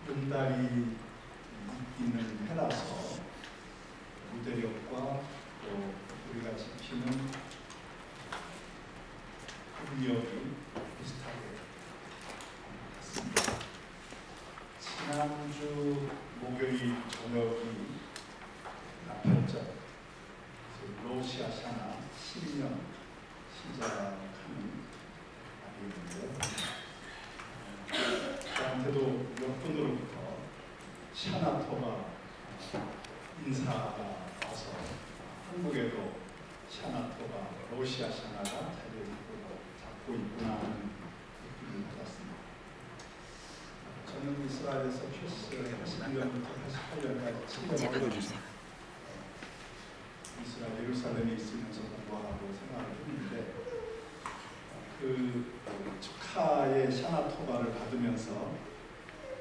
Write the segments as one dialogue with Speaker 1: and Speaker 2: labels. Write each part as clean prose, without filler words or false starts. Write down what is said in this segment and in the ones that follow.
Speaker 1: 은달이 있는 해라서 무대력과 또 우리가 지키는 금력이 비슷하게 같습니다. 지난주 목요일 저녁이 나팔절 러시아 샤나 12년 시작하는 날이었는데 저한테도 몇 분으로부터 샤나토가 인사가 와서 한국에도 샤나토가 러시아 샤나가 자리를 잡고 있구나 하는 느낌을 받았습니다. 저는 이스라엘에서 출세를 81년부터 88년까지 7년 걸려주세요. 이스라엘 예루살렘에 있으면서 공부하고 생활을 했는데 그 축하의 샤나토바를 받으면서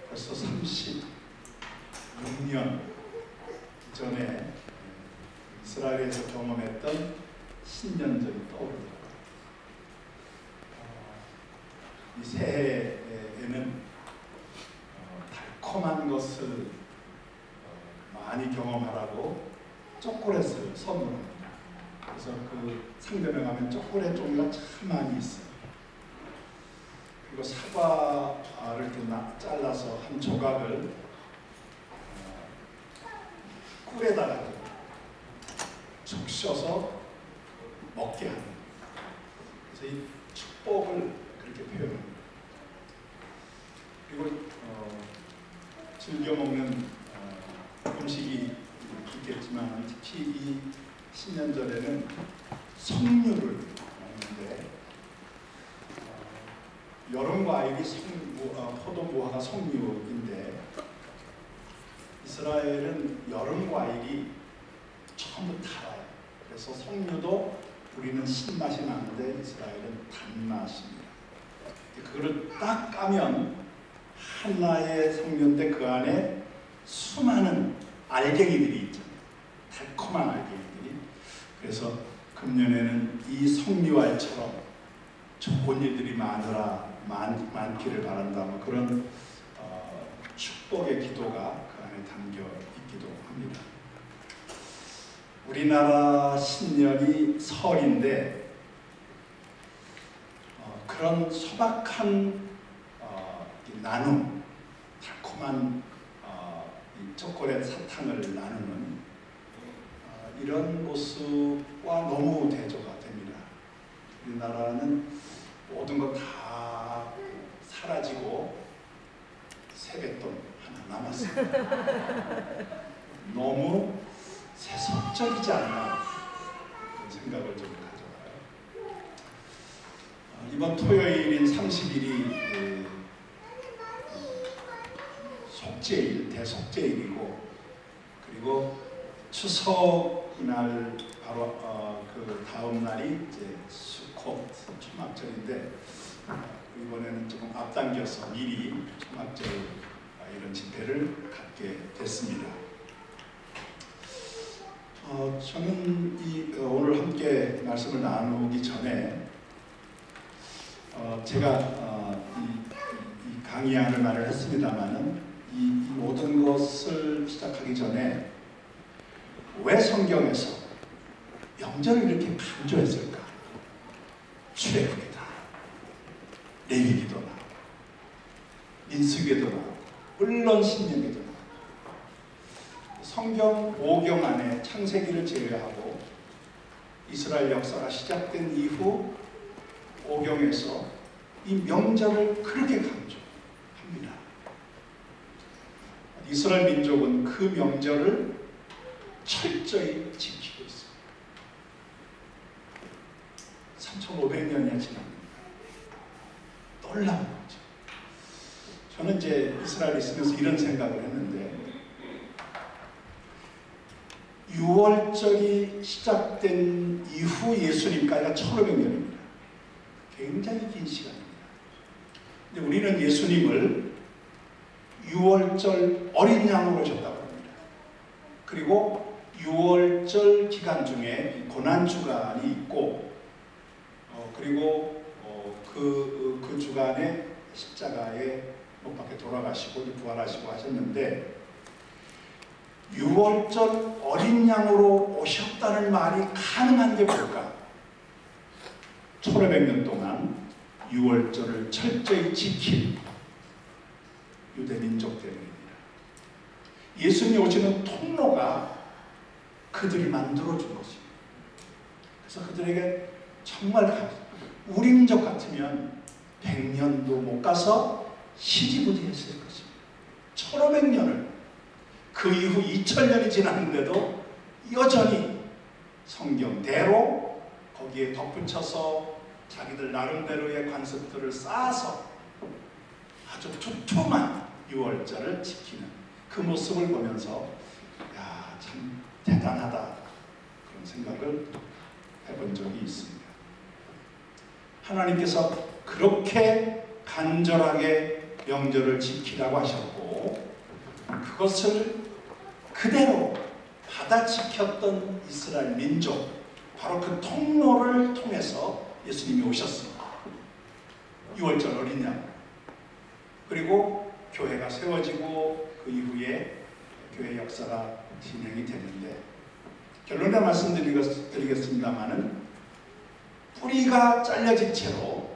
Speaker 1: 벌써 36년 전에 이스라엘에서 경험했던 신년절이 떠오르더라고요. 이 새해에는 달콤한 것을 많이 경험하라고 초콜릿을 선물합니다. 그래서 그 상점에 가면 초콜릿 종류가 참 많이 있어요. 그리고 사과를 잘라서 한 조각을 꿀에다가 적셔서 먹게 하는, 그래서 이 축복을 그렇게 표현합니다. 그리고 즐겨 먹는 음식이 있겠지만 특히 이 신년절에는 석류를 먹는데 여름 과일이 포도무화가 석류인데 이스라엘은 여름 과일이 전부 달아요. 그래서 석류도 우리는 신맛이 나는데 이스라엘은 단맛입니다. 그거를 딱 까면 하나의 석류인데 그 안에 수많은 알갱이들이 있잖아요. 달콤한 알갱이들이. 그래서 금년에는 이 석류알처럼 좋은 일들이 많기를 바란다. 그런 축복의 기도가 그 안에 담겨 있기도 합니다. 우리나라 신년이 설인데 그런 소박한 나눔, 달콤한 이 초콜릿 사탕을 나누는 이런 모습과 너무 대조가 됩니다. 우리나라는 모든 것 다 사라지고 세뱃돈 하나 남았습니다. 너무 세속적이지 않나 그런 생각을 좀 가져봐요. 이번 토요일인 30일이 속죄일, 대속죄일이고 그리고 추석날 바로 그 다음 날이 이제 수콧 초막절인데 이번에는 조금 앞당겨서 미리 초막절 이런 집회를 갖게 됐습니다. 저는 오늘 함께 말씀을 나누기 전에 제가 이 강의하는 말을 했습니다만은 이 모든 것을 시작하기 전에 왜 성경에서 명절을 이렇게 강조했을까? 출애굽기다, 레위기도나, 민수기도나, 물론 신명기도나. 성경 5경 안에 창세기를 제외하고 이스라엘 역사가 시작된 이후 5경에서 이 명절을 그렇게 강조합니다. 이스라엘 민족은 그 명절을 철저히 지키고 있습니다. 3,500년이나 지납니다. 놀라운 거죠. 저는 이제 이스라엘에 있으면서 이런 생각을 했는데 6월절이 시작된 이후 예수님까지가 1,500년입니다. 굉장히 긴 시간입니다. 근데 우리는 예수님을 6월절 어린 양으로 오셨다고 합니다. 그리고 6월절 기간 중에 고난주간이 있고 그리고 그 주간에 십자가에 못 박혀 돌아가시고 부활하시고 하셨는데 6월절 어린 양으로 오셨다는 말이 가능한 게 뭘까? 1500년 동안 6월절을 철저히 지킨 유대 민족 때문입니다. 예수님이 오시는 통로가 그들이 만들어준 것입니다. 그래서 그들에게 정말 우리 민족 같으면 100년도 못 가서 시지부지했을 것입니다. 1500년을 그 이후 2000년이 지났는데도 여전히 성경대로 거기에 덧붙여서 자기들 나름대로의 관습들을 쌓아서 아주 두툼한 6월절을 지키는 그 모습을 보면서 야, 참 대단하다 그런 생각을 해본 적이 있습니다. 하나님께서 그렇게 간절하게 명절을 지키라고 하셨고 그것을 그대로 받아 지켰던 이스라엘 민족, 바로 그 통로를 통해서 예수님이 오셨습니다. 6월절 어린 양, 그리고 교회가 세워지고 그 이후에 교회 역사가 진행이 됐는데 결론을 말씀드리겠습니다마는 뿌리가 잘려진 채로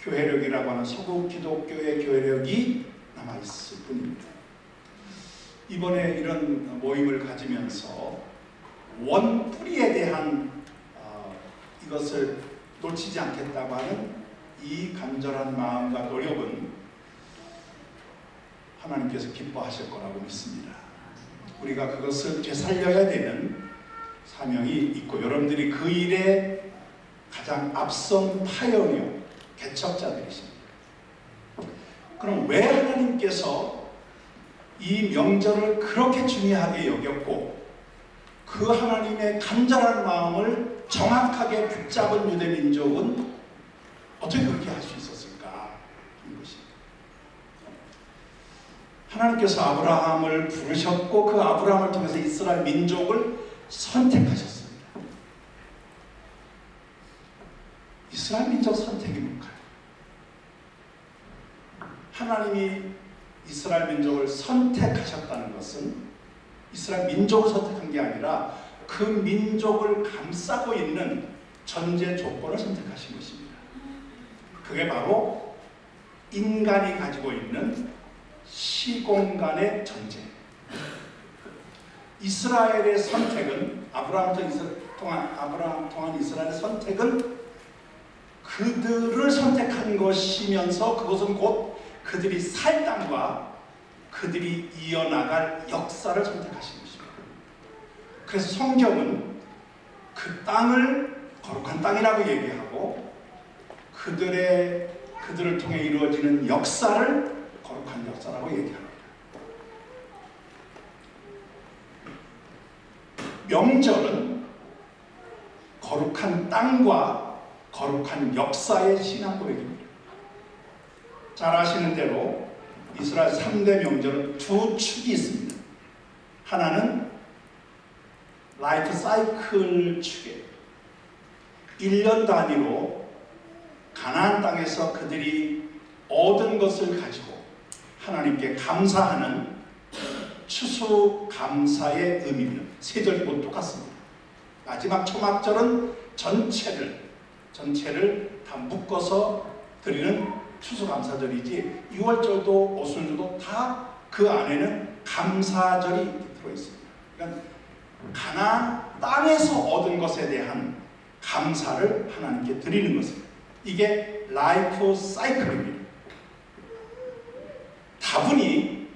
Speaker 1: 교회력이라고 하는 서구 기독교의 교회력이 남아있을 뿐입니다. 이번에 이런 모임을 가지면서 원 뿌리에 대한 이것을 놓치지 않겠다고 하는 이 간절한 마음과 노력은 하나님께서 기뻐하실 거라고 믿습니다. 우리가 그것을 되살려야 되는 사명이 있고 여러분들이 그 일에 가장 앞선 파이어니어, 개척자들이십니다. 그럼 왜 하나님께서 이 명절을 그렇게 중요하게 여겼고 그 하나님의 간절한 마음을 정확하게 붙잡은 유대 민족은 어떻게 그렇게 할 수 있었을까? 이 것입니다. 하나님께서 아브라함을 부르셨고 그 아브라함을 통해서 이스라엘 민족을 선택하셨습니다. 이스라엘 민족 선택이 뭘까요? 하나님이 이스라엘 민족을 선택하셨다는 것은 이스라엘 민족을 선택한 게 아니라 그 민족을 감싸고 있는 전제 조건을 선택하신 것입니다. 그게 바로 인간이 가지고 있는 시공간의 전제. 이스라엘의 선택은 아브라함 통한 이스라엘의 선택은 그들을 선택한 것이면서 그것은 곧 그들이 살 땅과 그들이 이어나갈 역사를 선택하신 것입니다. 그래서 성경은 그 땅을 거룩한 땅이라고 얘기하고 그들을 통해 이루어지는 역사를 거룩한 역사라고 얘기합니다. 명절은 거룩한 땅과 거룩한 역사의 신앙 고백입니다. 잘 아시는 대로 이스라엘 3대 명절은 두 축이 있습니다. 하나는 라이프 사이클 축이에요. 1년 단위로 가나안 땅에서 그들이 얻은 것을 가지고 하나님께 감사하는 추수감사의 의미입니다. 세 절이 곧 똑같습니다. 마지막 초막절은 전체를 다 묶어서 드리는 추수감사절이지 6월절도 오순절도 다 그 안에는 감사절이 들어있습니다. 그러니까 가나안 땅에서 얻은 것에 대한 감사를 하나님께 드리는 것입니다. 이게 라이프 사이클입니다. 다분히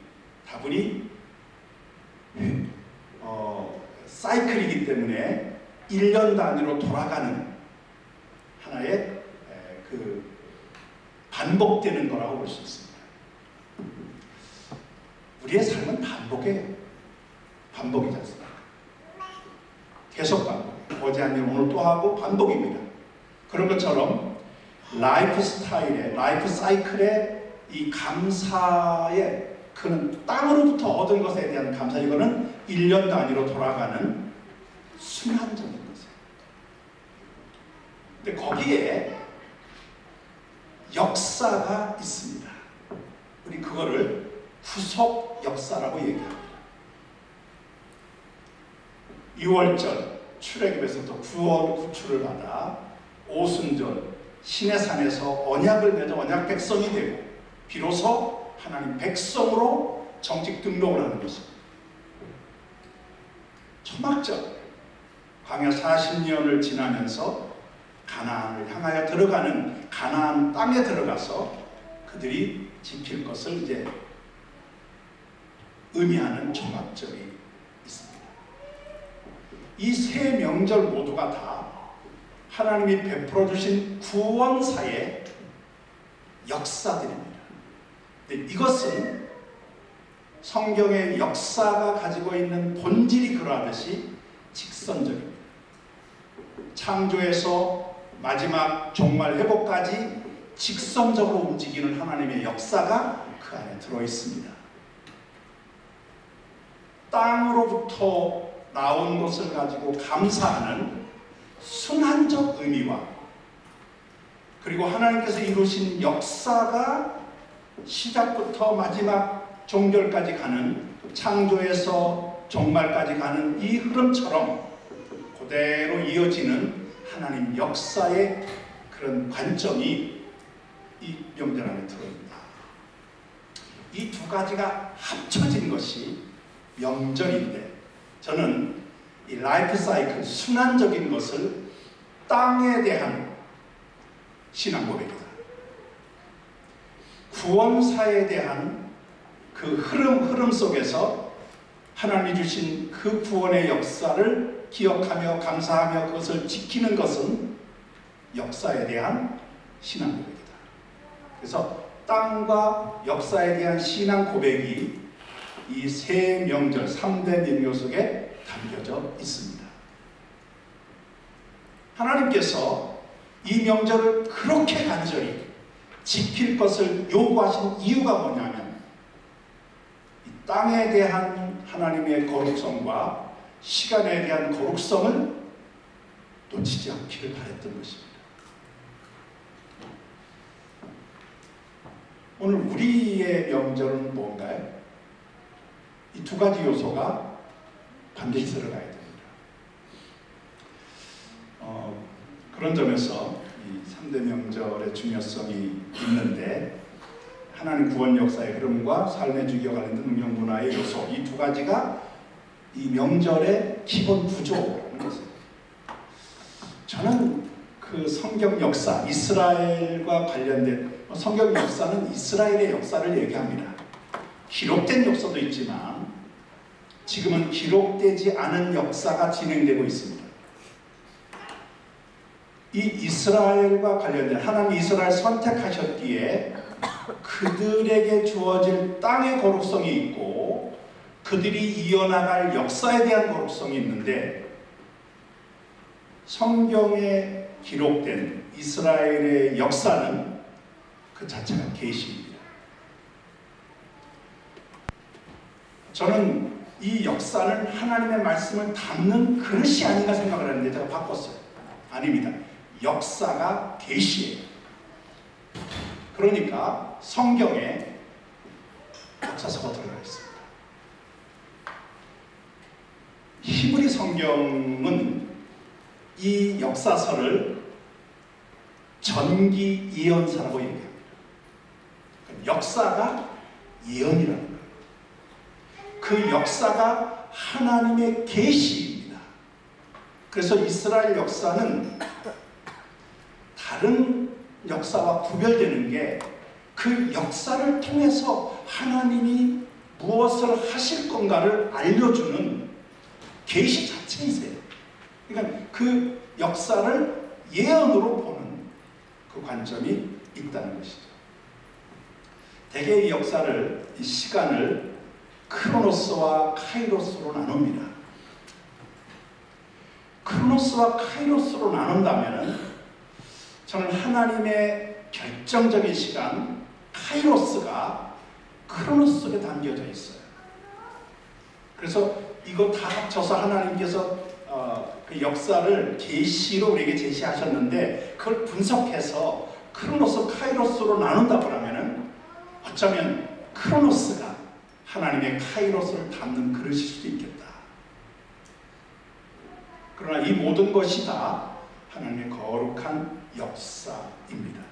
Speaker 1: 사이클이기 때문에 1년 단위로 돌아가는 하나의 그 반복되는 거라고 볼 수 있습니다. 우리의 삶은 반복이에요. 반복이지 않습니까? 계속 반복. 어제 한 일 오늘 또 하고 반복입니다. 그런 것처럼 라이프 스타일의, 라이프 사이클의 이 감사의 그는 땅으로부터 얻은 것에 대한 감사, 이거는 1년 단위로 돌아가는 순환적인 것이에요. 근데 거기에 역사가 있습니다. 우리 그거를 후속 역사라고 얘기합니다. 유월절 출애굽에서부터 구원 구출을 받아 오순절 시내산에서 언약을 맺어 언약 백성이 되고 비로소 하나님 백성으로 정식 등록을 하는 것입니다. 초막절 광야 40년을 지나면서 가나안을 향하여 들어가는 가나안 땅에 들어가서 그들이 지킬 것을 이제 의미하는 초막절이 있습니다. 이 세 명절 모두가 다 하나님이 베풀어 주신 구원사의 역사들입니다. 근데 이것은 성경의 역사가 가지고 있는 본질이 그러하듯이 직선적입니다. 창조에서 마지막 종말 회복까지 직선적으로 움직이는 하나님의 역사가 그 안에 들어있습니다. 땅으로부터 나온 것을 가지고 감사하는 순환적 의미와 그리고 하나님께서 이루신 역사가 시작부터 마지막 종결까지 가는 창조에서 종말까지 가는 이 흐름처럼 그대로 이어지는 하나님 역사의 그런 관점이 이 명절 안에 들어있다. 이 두 가지가 합쳐진 것이 명절인데 저는 이 라이프 사이클 순환적인 것을 땅에 대한 신앙 고백이다. 구원사에 대한 그 흐름 속에서 하나님이 주신 그 구원의 역사를 기억하며 감사하며 그것을 지키는 것은 역사에 대한 신앙 고백이다. 그래서 땅과 역사에 대한 신앙 고백이 이 세 명절 3대 민요 속에 담겨져 있습니다. 하나님께서 이 명절을 그렇게 간절히 지킬 것을 요구하신 이유가 뭐냐면 이 땅에 대한 하나님의 거룩성과 시간에 대한 거룩성을 놓치지 않기를 바랬던 것입니다. 오늘 우리의 명절은 뭔가요? 이 두 가지 요소가 반드시 들어가야 됩니다. 그런 점에서 이 3대 명절의 중요성이 있는데 하나님 구원 역사의 흐름과 삶의 주기와 관련된 응용 문화의 요소 이 두 가지가 이 명절의 기본 구조라는 것입니다. 저는 그 성경 역사, 이스라엘과 관련된 성경 역사는 이스라엘의 역사를 얘기합니다. 기록된 역사도 있지만 지금은 기록되지 않은 역사가 진행되고 있습니다. 이 이스라엘과 관련된 하나님 이스라엘 선택하셨기에 그들에게 주어질 땅의 거룩성이 있고 그들이 이어나갈 역사에 대한 거룩성이 있는데 성경에 기록된 이스라엘의 역사는 그 자체가 계시입니다. 저는 이 역사는 하나님의 말씀을 담는 그릇이 아닌가 생각을 하는데 제가 바꿨어요. 아닙니다. 역사가 계시예요. 그러니까 성경에 역사서가 들어가 있습니다. 히브리 성경은 이 역사서를 전기 예언사라고 얘기합니다. 역사가 예언이라는 거예요. 그 역사가 하나님의 계시입니다. 그래서 이스라엘 역사는 다른 역사와 구별되는 게 그 역사를 통해서 하나님이 무엇을 하실 건가를 알려주는 계시 자체이세요. 그러니까 그 역사를 예언으로 보는 그 관점이 있다는 것이죠. 대개 이 역사를, 이 시간을 크로노스와 카이로스로 나눕니다. 크로노스와 카이로스로 나눈다면 저는 하나님의 결정적인 시간, 카이로스가 크로노스 속에 담겨져 있어요. 그래서 이거 다 합쳐서 하나님께서 그 역사를 계시로 우리에게 제시하셨는데 그걸 분석해서 크로노스, 카이로스로 나눈다고 하면은 어쩌면 크로노스가 하나님의 카이로스를 담는 그릇일 수도 있겠다. 그러나 이 모든 것이 다 하나님의 거룩한 역사입니다.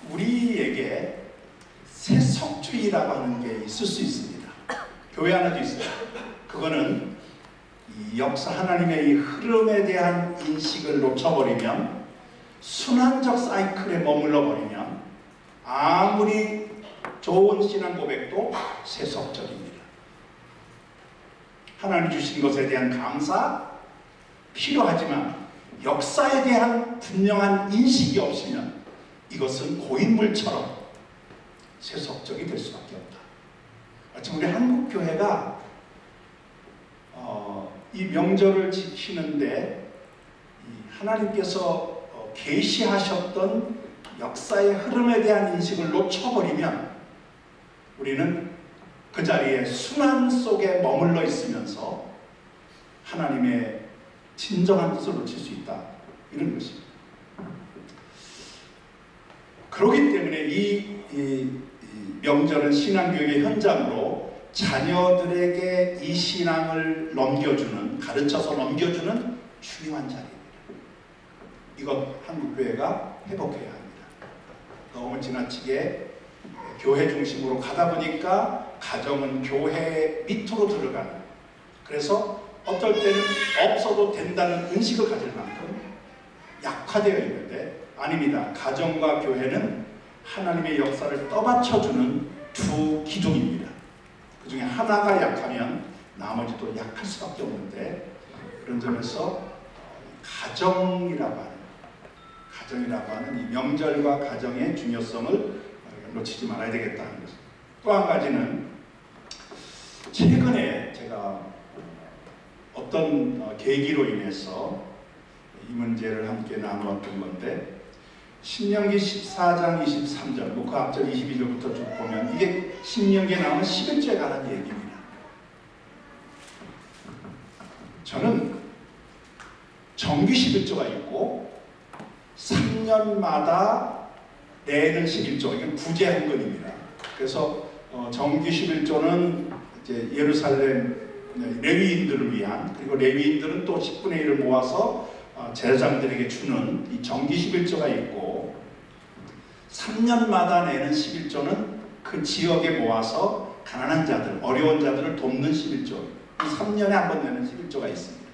Speaker 1: 우리에게 세속주의라고 하는 게 있을 수 있습니다. 교회 하나도 있어요. 그거는 이 역사 하나님의 이 흐름에 대한 인식을 놓쳐버리면, 순환적 사이클에 머물러 버리면 아무리 좋은 신앙 고백도 세속적입니다. 하나님 주신 것에 대한 감사 필요하지만 역사에 대한 분명한 인식이 없으면 이것은 고인물처럼 세속적이 될 수밖에 없다. 마치 우리 한국 교회가 이 명절을 지키는데 하나님께서 계시하셨던 역사의 흐름에 대한 인식을 놓쳐버리면 우리는 그 자리에 순환 속에 머물러 있으면서 하나님의 진정한 뜻을 놓칠 수 있다. 이런 것입니다. 그렇기 때문에 이 명절은 신앙교육의 현장으로 자녀들에게 이 신앙을 넘겨주는, 가르쳐서 넘겨주는 중요한 자리입니다. 이것 한국교회가 회복해야 합니다. 너무 지나치게 교회 중심으로 가다 보니까 가정은 교회 밑으로 들어가는, 그래서 어떨 때는 없어도 된다는 의식을 가질 만큼 약화되어 있는데 아닙니다. 가정과 교회는 하나님의 역사를 떠받쳐주는 두 기둥입니다. 그 중에 하나가 약하면 나머지도 약할 수밖에 없는데, 그런 점에서 가정이라고 하는 이 명절과 가정의 중요성을 놓치지 말아야 되겠다는 것입니다. 또 한 가지는 최근에 제가 어떤 계기로 인해서 이 문제를 함께 나누었던 건데, 신명기 14장 23절, 그 앞절 22절부터 쭉 보면 이게 신명기에 나오는 11조에 관한 얘기입니다. 저는 정기 11조가 있고 3년마다 내는 11조, 이건 부재헌금입니다. 그래서 정기 11조는 이제 예루살렘 레위인들을 위한, 그리고 레위인들은 또 10분의 1을 모아서 제사장들에게 주는 이 정기 11조가 있고, 3년마다 내는 11조는 그 지역에 모아서 가난한 자들, 어려운 자들을 돕는 11조, 이 3년에 한 번 내는 11조가 있습니다.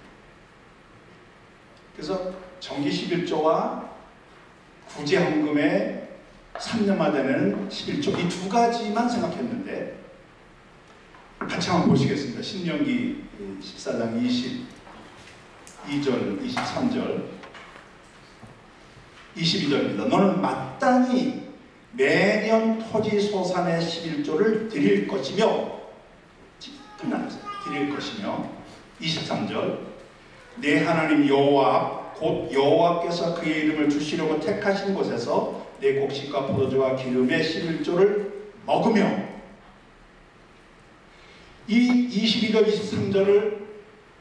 Speaker 1: 그래서 정기 11조와 구제헌금의 3년마다 내는 11조, 이 두 가지만 생각했는데 같이 한번 보시겠습니다. 신명기 14장 22절, 23절, 22절입니다. 너는 마땅히 매년 토지 소산의 11조를 드릴 것이며, 끝났어요. 드릴 것이며, 23절, 내 하나님 여호와 앞, 곧 여호와께서 그의 이름을 주시려고 택하신 곳에서 내 곡식과 포도주와 기름의 11조를 먹으며, 이 22절, 23절을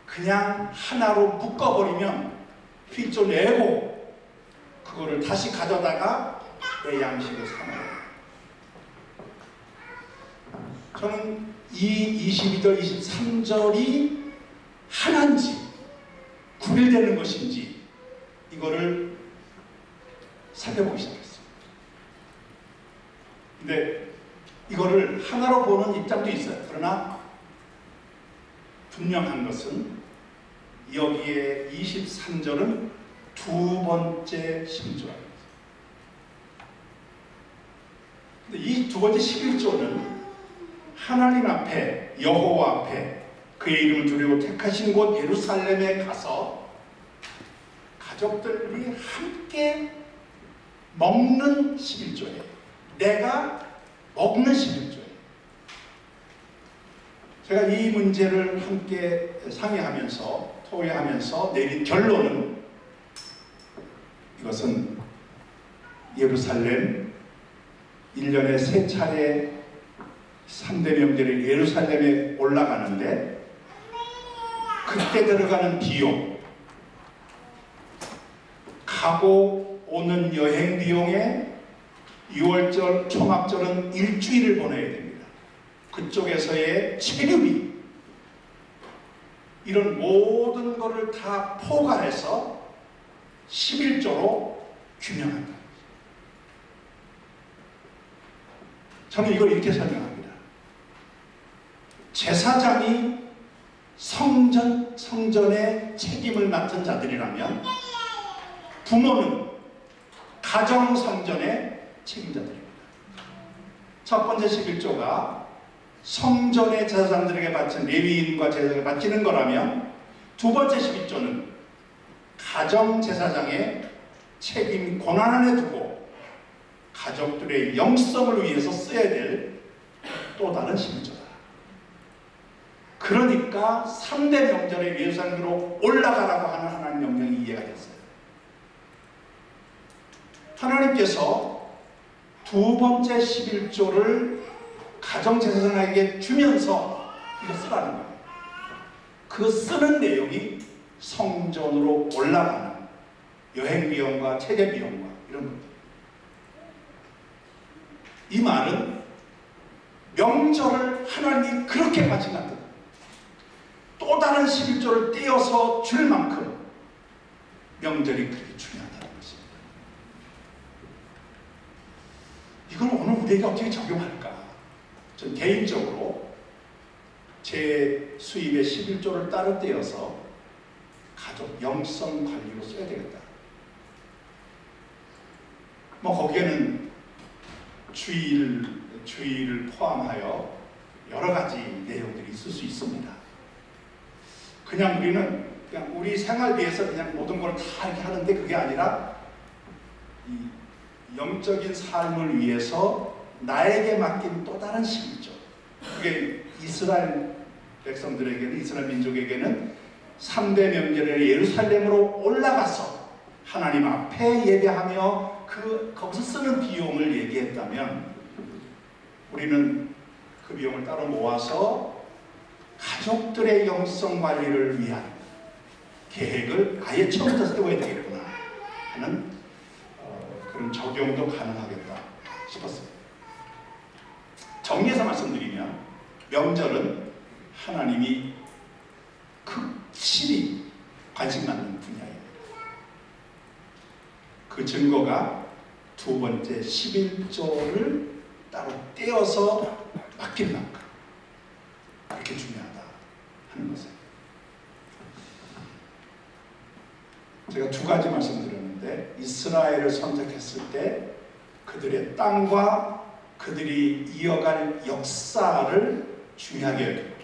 Speaker 1: 그냥 하나로 묶어버리면 휘조 내고 그거를 다시 가져다가 내 양식을 삼아요. 저는 이 22절, 23절이 하나인지 구별되는 것인지 이거를 살펴보기 시작했어요. 근데 이거를 하나로 보는 입장도 있어요. 그러나 분명한 것은 여기에 23절은 두 번째 11조랍니다. 근데 이 두 번째 11조는 하나님 앞에, 여호와 앞에 그의 이름을 두려고 택하신 곳 예루살렘에 가서 가족들이 함께 먹는 11조예요. 내가 먹는 11조예요. 제가 이 문제를 함께 상의하면서, 토의하면서 내린 결론은, 이것은 예루살렘 1년에 3차례 3대 명절에 예루살렘에 올라가는데 그때 들어가는 비용, 가고 오는 여행 비용에 유월절, 초막절은 일주일을 보내야 됩니다. 그쪽에서의 체류비, 이런 모든 것을 다 포괄해서 11조로 균형한다. 저는 이걸 이렇게 설명합니다. 제사장이 성전의 책임을 맡은 자들이라면 부모는 가정 성전의 책임자들입니다. 첫 번째 11조가 성전의 제사장들에게 바친 레위인과 제사장에게 바치는 거라면 두 번째 11조는 가정 제사장의 책임 권한 안에 두고 가족들의 영성을 위해서 써야 될 또 다른 11조다. 그러니까 3대 명절의 예루살렘으로 올라가라고 하는 하나님 명령이 이해가 됐어요. 하나님께서 두 번째 11조를 가정제사장에게 주면서 이거 쓰라는 거예요. 그 쓰는 내용이 성전으로 올라가는 여행비용과 체계비용과 이런 것들. 이 말은 명절을 하나님이 그렇게 바친다는 또 다른 11조를 떼어서 줄 만큼 명절이 그렇게 중요하다는 것입니다. 이걸 오늘 우리에게 어떻게 적용할까? 전 개인적으로 제 수입의 11조를 따로 떼어서 가족 영성 관리로 써야 되겠다. 뭐 거기에는 주의를 포함하여 여러 가지 내용들이 있을 수 있습니다. 그냥 우리는 그냥 우리 생활비에서 그냥 모든 걸 다 이렇게 하는데 그게 아니라 이 영적인 삶을 위해서 나에게 맡긴 또 다른 11조. 그게 이스라엘 백성들에게는, 이스라엘 민족에게는 3대 명절에 예루살렘으로 올라가서 하나님 앞에 예배하며 거기서 쓰는 비용을 얘기했다면 우리는 그 비용을 따로 모아서 가족들의 영성 관리를 위한 계획을 아예 처음부터 세워야 되겠구나 하는 그런 적용도 가능하겠다 싶었습니다. 정리해서 말씀드리면 명절은 하나님이 극실히 관심 갖는 분야입니다. 그 증거가 두 번째 11조를 따로 떼어서 맡길 만큼 그렇게 중요하다 하는 것입니다. 제가 두 가지 말씀드렸는데 이스라엘을 선택했을 때 그들의 땅과 그들이 이어갈 역사를 중요하게 여기고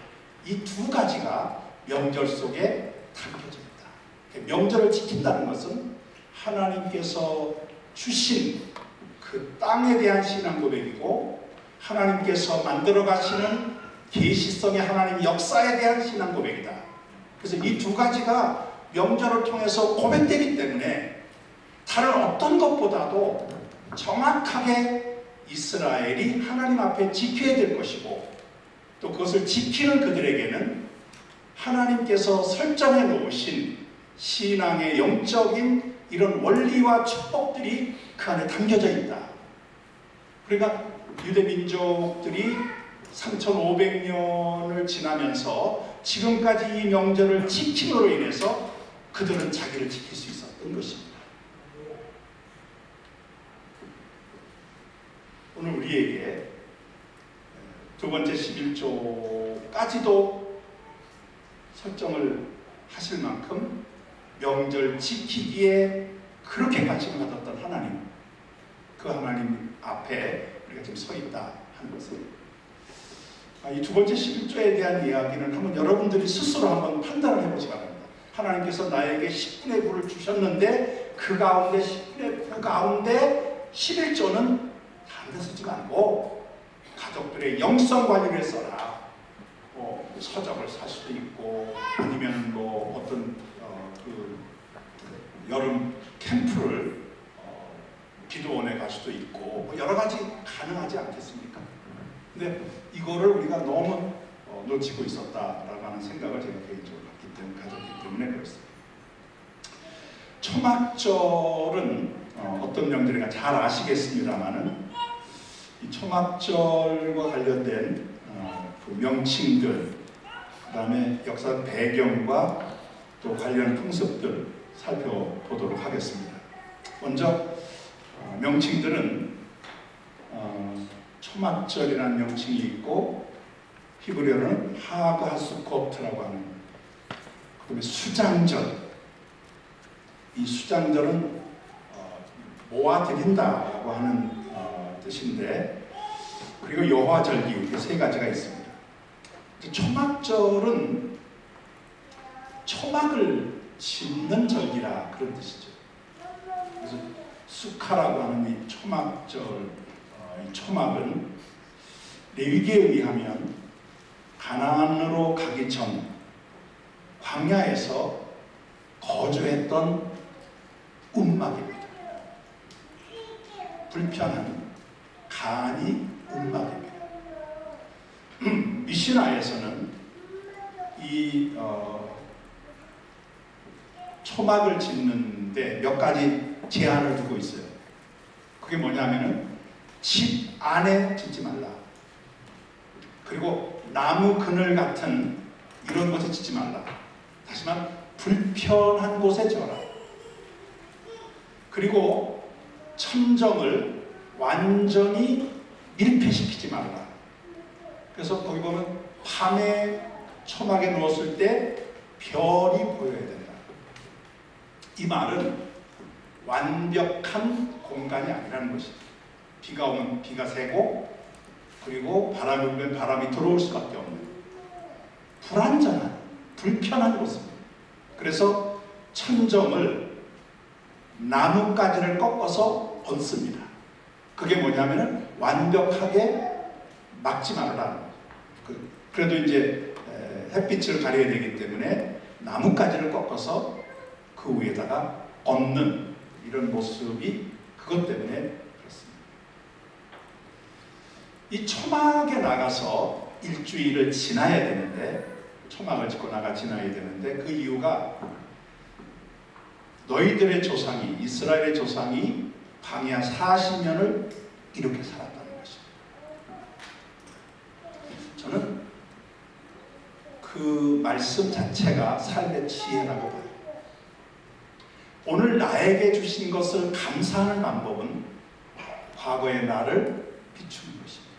Speaker 1: 이 두 가지가 명절 속에 담겨져 있다. 명절을 지킨다는 것은 하나님께서 주신 그 땅에 대한 신앙 고백이고 하나님께서 만들어 가시는 계시성의 하나님 역사에 대한 신앙 고백이다. 그래서 이 두 가지가 명절을 통해서 고백되기 때문에 다른 어떤 것보다도 정확하게 이스라엘이 하나님 앞에 지켜야 될 것이고 또 그것을 지키는 그들에게는 하나님께서 설정해 놓으신 신앙의 영적인 이런 원리와 축복들이 그 안에 담겨져 있다. 그러니까 유대 민족들이 3500년을 지나면서 지금까지 이 명절을 지킴으로 인해서 그들은 자기를 지킬 수 있었던 것입니다. 오늘 우리에게 두 번째 11조까지도 설정을 하실 만큼 명절 지키기에 그렇게 관심을 가졌던 하나님, 그 하나님 앞에 우리가 지금 서 있다 하는 것을 이 두 번째 11조에 대한 이야기는 한번 여러분들이 스스로 한번 판단을 해보시기 바랍니다. 하나님께서 나에게 10분의 9를 주셨는데 그 가운데 10분의 9 가운데 11조는 다른 데 쓰지 말고 가족들의 영성 관리를 써라. 서적을 살 수도 있고 아니면 뭐 어떤 여름 캠프를 기도원에 갈 수도 있고 뭐 여러 가지 가능하지 않겠습니까? 근데 이거를 우리가 너무 놓치고 있었다라고 하는 생각을 제가 개인적으로 가졌기 때문에 그렇습니다. 초막절은 어떤 명절인가 잘 아시겠습니다만은 이 초막절과 관련된 그 명칭들, 그 다음에 역사 배경과 또 관련 풍습들 살펴보도록 하겠습니다. 먼저 명칭들은 초막절이라는 명칭이 있고 히브리어는 하그 하수코트라고 하는, 그 다음에 수장절, 이 수장절은 모아드린다라고 하는 뜻인데, 그리고 여호와절기, 이렇게 세 가지가 있습니다. 초막절은 초막을 짓는 절기라 그런 뜻이죠. 그래서 수카라고 하는 이 초막절, 이 초막은 레위기에 의하면 가나안으로 가기 전 광야에서 거주했던 움막입니다. 불편한 간이 움막입니다. 미시나에서는 이 초막을 짓는데 몇 가지 제한을 두고 있어요. 그게 뭐냐면은 집 안에 짓지 말라. 그리고 나무 그늘 같은 이런 곳에 짓지 말라. 다시 말하면 불편한 곳에 지어라. 그리고 천정을 완전히 밀폐시키지 말라. 그래서 거기 보면 밤에 초막에 누웠을 때 별이 보여야 된다. 이 말은 완벽한 공간이 아니라는 것이죠. 비가 오면 비가 새고, 그리고 바람이 불면 바람이 들어올 수밖에 없는 불안정한, 불편한 곳입니다. 그래서 천정을 나뭇가지를 꺾어서 얹습니다. 그게 뭐냐면은 완벽하게 막지 말라는 거죠. 그래도 이제 햇빛을 가려야 되기 때문에 나뭇가지를 꺾어서 그 위에다가 얹는 이런 모습이 그것 때문에 그렇습니다. 이 초막에 나가서 일주일을 지나야 되는데, 초막을 짓고 나가 지나야 되는데, 그 이유가 너희들의 조상이, 이스라엘의 조상이 광야 40년을 이렇게 살았다는 것입니다. 저는 그 말씀 자체가 삶의 지혜라고 봐요. 오늘 나에게 주신 것을 감사하는 방법은 과거의 나를 비추는 것입니다.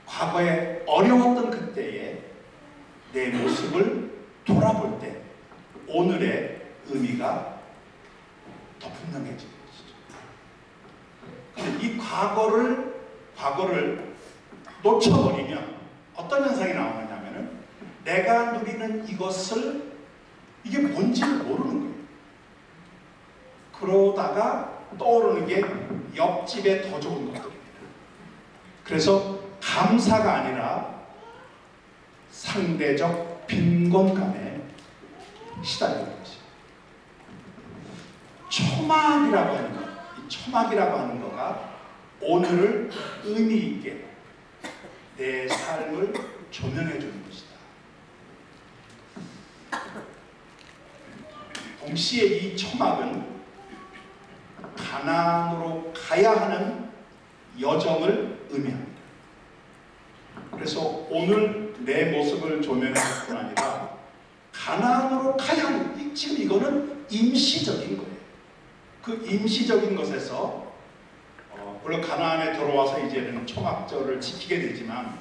Speaker 1: 과거에 어려웠던 그때에 내 모습을 돌아볼 때 오늘의 의미가 더 분명해지는 것이죠. 이 과거를 놓쳐버리면 어떤 현상이 나오느냐 하면은 내가 누리는 이것을 이게 뭔지를 모르는 거예요. 그러다가 떠오르는 게 옆집에 더 좋은 것들입니다. 그래서 감사가 아니라 상대적 빈곤감에 시달리는 것이에요. 초막이라고 하는 것, 이 초막이라고 하는 거가 오늘을 의미 있게 내 삶을 조명해 주는 것이다. 동시에 이 초막은 가나안으로 가야 하는 여정을 의미합니다. 그래서 오늘 내 모습을 조명할 뿐 아니라 가나안으로 가야 하는, 지금 이거는 임시적인 거예요. 그 임시적인 것에서 물론 가나안에 들어와서 이제는 초막절을 지키게 되지만,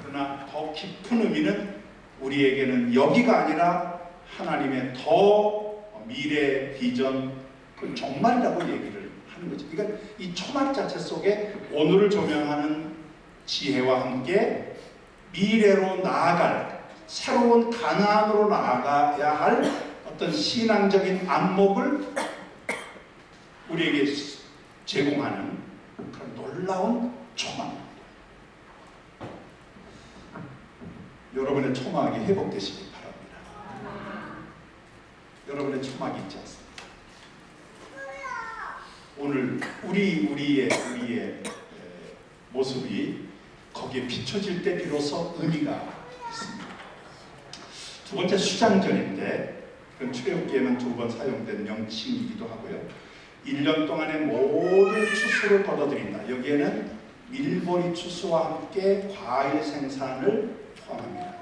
Speaker 1: 그러나 더 깊은 의미는 우리에게는 여기가 아니라 하나님의 더 미래 비전, 그 종말이라고 얘기를 하는 거죠. 그러니까 이 초막 자체 속에 오늘을 조명하는 지혜와 함께 미래로 나아갈, 새로운 가나안으로 나아가야 할 어떤 신앙적인 안목을 우리에게 제공하는 그런 놀라운 초막입니다. 여러분의 초막이 회복되시기 바랍니다. 여러분의 초막이 있지 않습니까? 오늘 우리의 모습이 거기에 비춰질 때 비로소 의미가 있습니다. 두 번째 수장절인데, 그건 출애굽기에만 2번 사용된 명칭이기도 하고요. 1년 동안의 모든 추수를 거둬들인다. 여기에는 밀보리 추수와 함께 과일 생산을 포함합니다.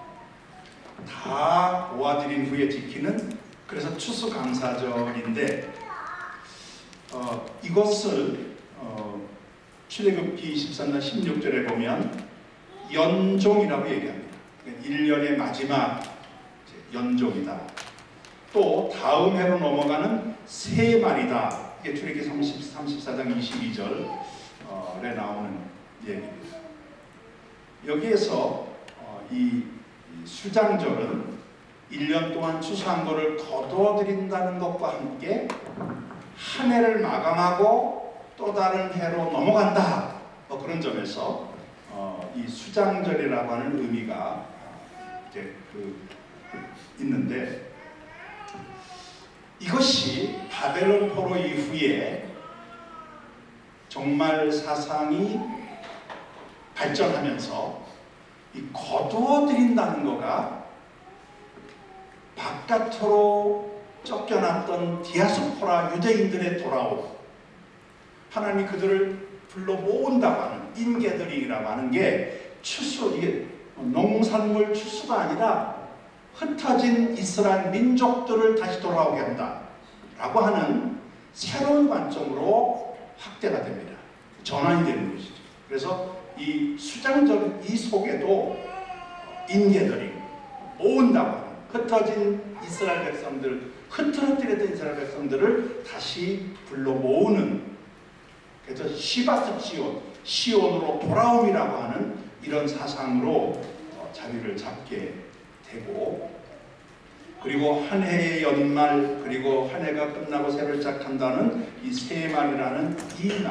Speaker 1: 다 모아들인 후에 지키는, 그래서 추수감사절인데 이것을 출애굽기 23장 16절에 보면 연종이라고 얘기합니다. 1년의 마지막 연종이다. 또 다음 해로 넘어가는 세말이다. 이게 출애굽기 34장 22절에 나오는 얘기입니다. 여기에서 이 수장절은 1년 동안 추수한 것을 거둬들인다는 것과 함께 한 해를 마감하고 또 다른 해로 넘어간다. 그런 점에서 이 수장절이라고 하는 의미가 이제 있는데, 이것이 바벨론 포로 이후에 정말 사상이 발전하면서 이 거두어들인다는 거가 바깥으로 쫓겨났던 디아스포라 유대인들의 돌아옴, 하나님이 그들을 불러 모은다고 하는 인게더링이라고 하는 게 추수, 이게 농산물 추수가 아니라 흩어진 이스라엘 민족들을 다시 돌아오게 한다 라고 하는 새로운 관점으로 확대가 됩니다. 전환이 되는 것이죠. 그래서 이 수장절 이 속에도 인게더링, 모은다고 하는, 흩어진 이스라엘 백성들, 흐트러뜨렸던 이스라엘 백성들을 다시 불러 모으는, 그래서 시바스 지온, 시온으로 돌아옴이라고 하는 이런 사상으로 자리를 잡게 되고, 그리고 한 해의 연말, 그리고 한 해가 끝나고 새를 시작한다는 이 세말이라는 이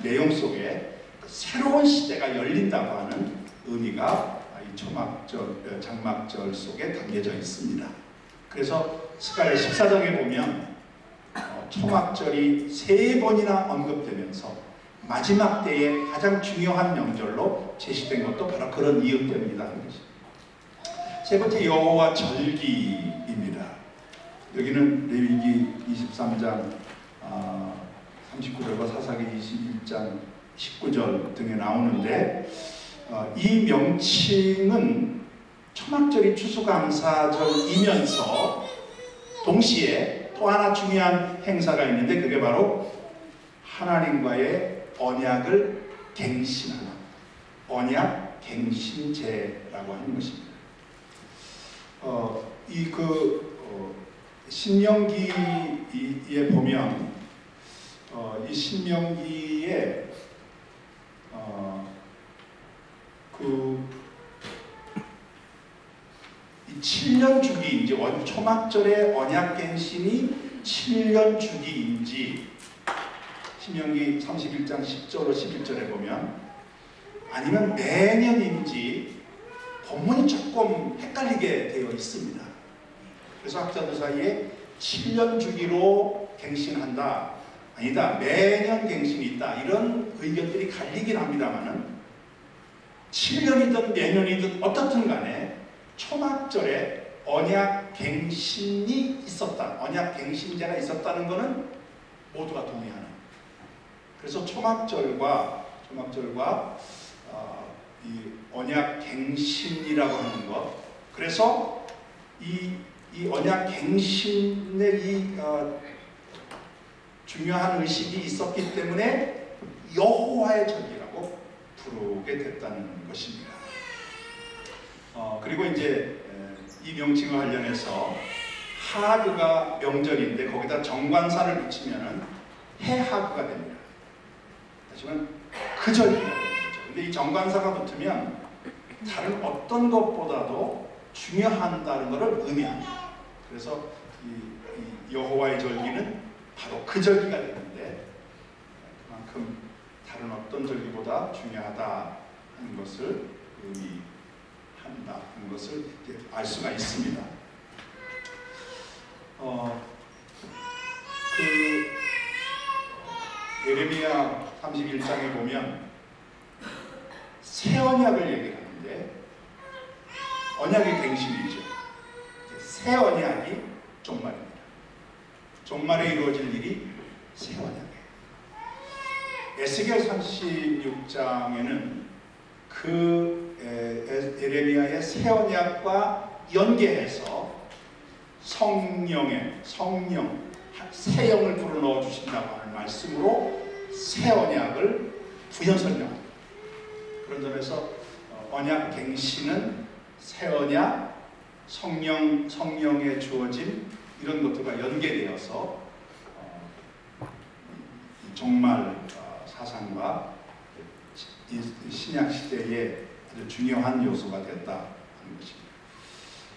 Speaker 1: 내용 속에 새로운 시대가 열린다고 하는 의미가 이 초막절, 장막절 속에 담겨져 있습니다. 그래서 스가랴 14장에 보면 초막절이 3번이나 언급되면서 마지막 때에 가장 중요한 명절로 제시된 것도 바로 그런 이유 때문이다 하는 것입니다. 세 번째, 여호와 절기입니다. 여기는 레위기 23장 39절과 사사기 21장 19절 등에 나오는데, 이 명칭은 초막절이 추수감사절이면서 동시에 또 하나 중요한 행사가 있는데, 그게 바로 하나님과의 언약을 갱신하는 언약 갱신제라고 하는 것입니다. 신명기에 보면 이 신명기에 이 7년 주기인지 초막절의 언약갱신이 7년 주기인지 신명기 31장 10절로 11절에 보면, 아니면 매년인지 본문이 조금 헷갈리게 되어 있습니다. 그래서 학자들 사이에 7년 주기로 갱신한다, 아니다, 매년 갱신이 있다, 이런 의견들이 갈리긴 합니다만은 7년이든 매년이든 어떻든 간에 초막절에 언약 갱신이 있었다, 언약 갱신제가 있었다는 것은 모두가 동의하는. 그래서 초막절과 이 언약 갱신이라고 하는 것, 그래서 이 언약 갱신의 중요한 의식이 있었기 때문에 여호와의 절기라고 부르게 됐다는 것입니다. 그리고 이제 이 명칭과 관련해서 하그가 명절인데 거기다 정관사를 붙이면은 해하그가 됩니다. 하지만 그 절기가 되는 거죠. 근데 이 정관사가 붙으면 다른 어떤 것보다도 중요하다는 것을 의미합니다. 그래서 이 여호와의 절기는 바로 그 절기가 되는데, 그만큼 다른 어떤 절기보다 중요하다 하는 것을 의미한다는 것을 이제 알 수가 있습니다. 예레미야 31장에 보면 새 언약을 얘기하는데, 언약의 갱신이죠. 새 언약이 종말입니다. 종말에 이루어질 일이 새 언약이에요. 에스겔 36장에는 그 예레미야의 새 언약과 연계해서 성령, 새 영을 불어넣어 주신다고 하는 말씀으로 새 언약을 부연 설명합니다. 그런 점에서 언약 갱신은 새 언약, 성령에 주어진 이런 것들과 연계되어서 종말 사상과 신약 시대의 아주 중요한 요소가 됐다 하는 것입니다.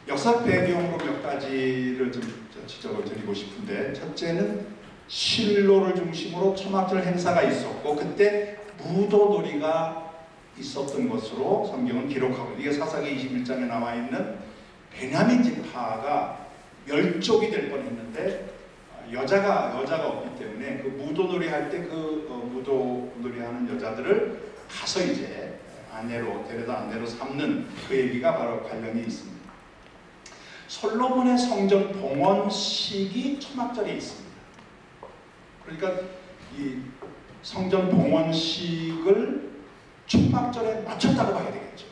Speaker 1: 역사 배경으로 몇 가지를 좀 지적을 드리고 싶은데, 첫째는 실로를 중심으로 초막절 행사가 있었고 그때 무도놀이가 있었던 것으로 성경은 기록하고, 이게 사사기 21장에 나와 있는 베냐민 지파가 멸족이 될 뻔했는데 여자가 없기 때문에 그 무도놀이 할 때 무도놀이 하는 여자들을 가서 이제 데려다 아내로 삼는 그 얘기가 바로 관련이 있습니다. 솔로몬의 성전 봉헌식이 초막절에 있습니다. 그러니까 이 성전 봉헌식을 초막절에 맞췄다고 봐야 되겠죠.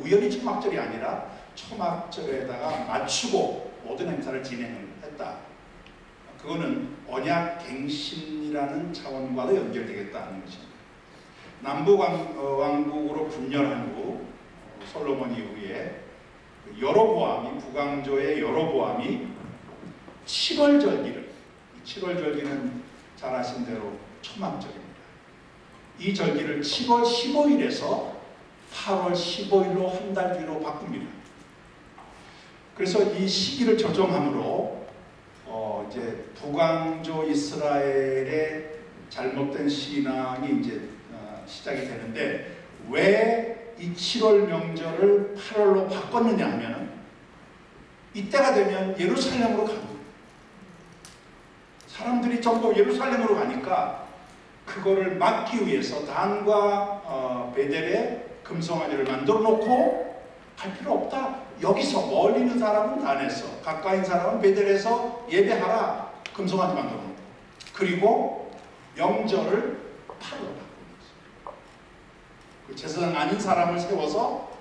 Speaker 1: 우연히 초막절이 아니라 초막절에다가 맞추고 모든 행사를 진행했다. 그거는 언약 갱신이라는 차원과도 연결되겠다는 것입니다. 남북 왕국으로 분열한 후 솔로몬 이후에 북왕조의 여로보암이 7월절기를, 7월절기는 잘 아신 대로 초막절입니다. 이 절기를 7월 15일에서 8월 15일로 한 달 뒤로 바꿉니다. 그래서 이 시기를 조정함으로 이제 북왕조 이스라엘의 잘못된 신앙이 이제 시작이 되는데, 왜 이 7월 명절을 8월로 바꿨느냐 하면, 이때가 되면 예루살렘으로 갑니다. 사람들이 전부 예루살렘으로 가니까 그거를 막기 위해서 단과 베델에 금송아지를 만들어 놓고 갈 필요 없다. 여기서 멀리 있는 사람은 단에서, 가까이 있는 사람은 베델에서 예배하라. 금송아지 만들어 놓고, 그리고 명절을 8월로 그 제사장 아닌 사람을 세워서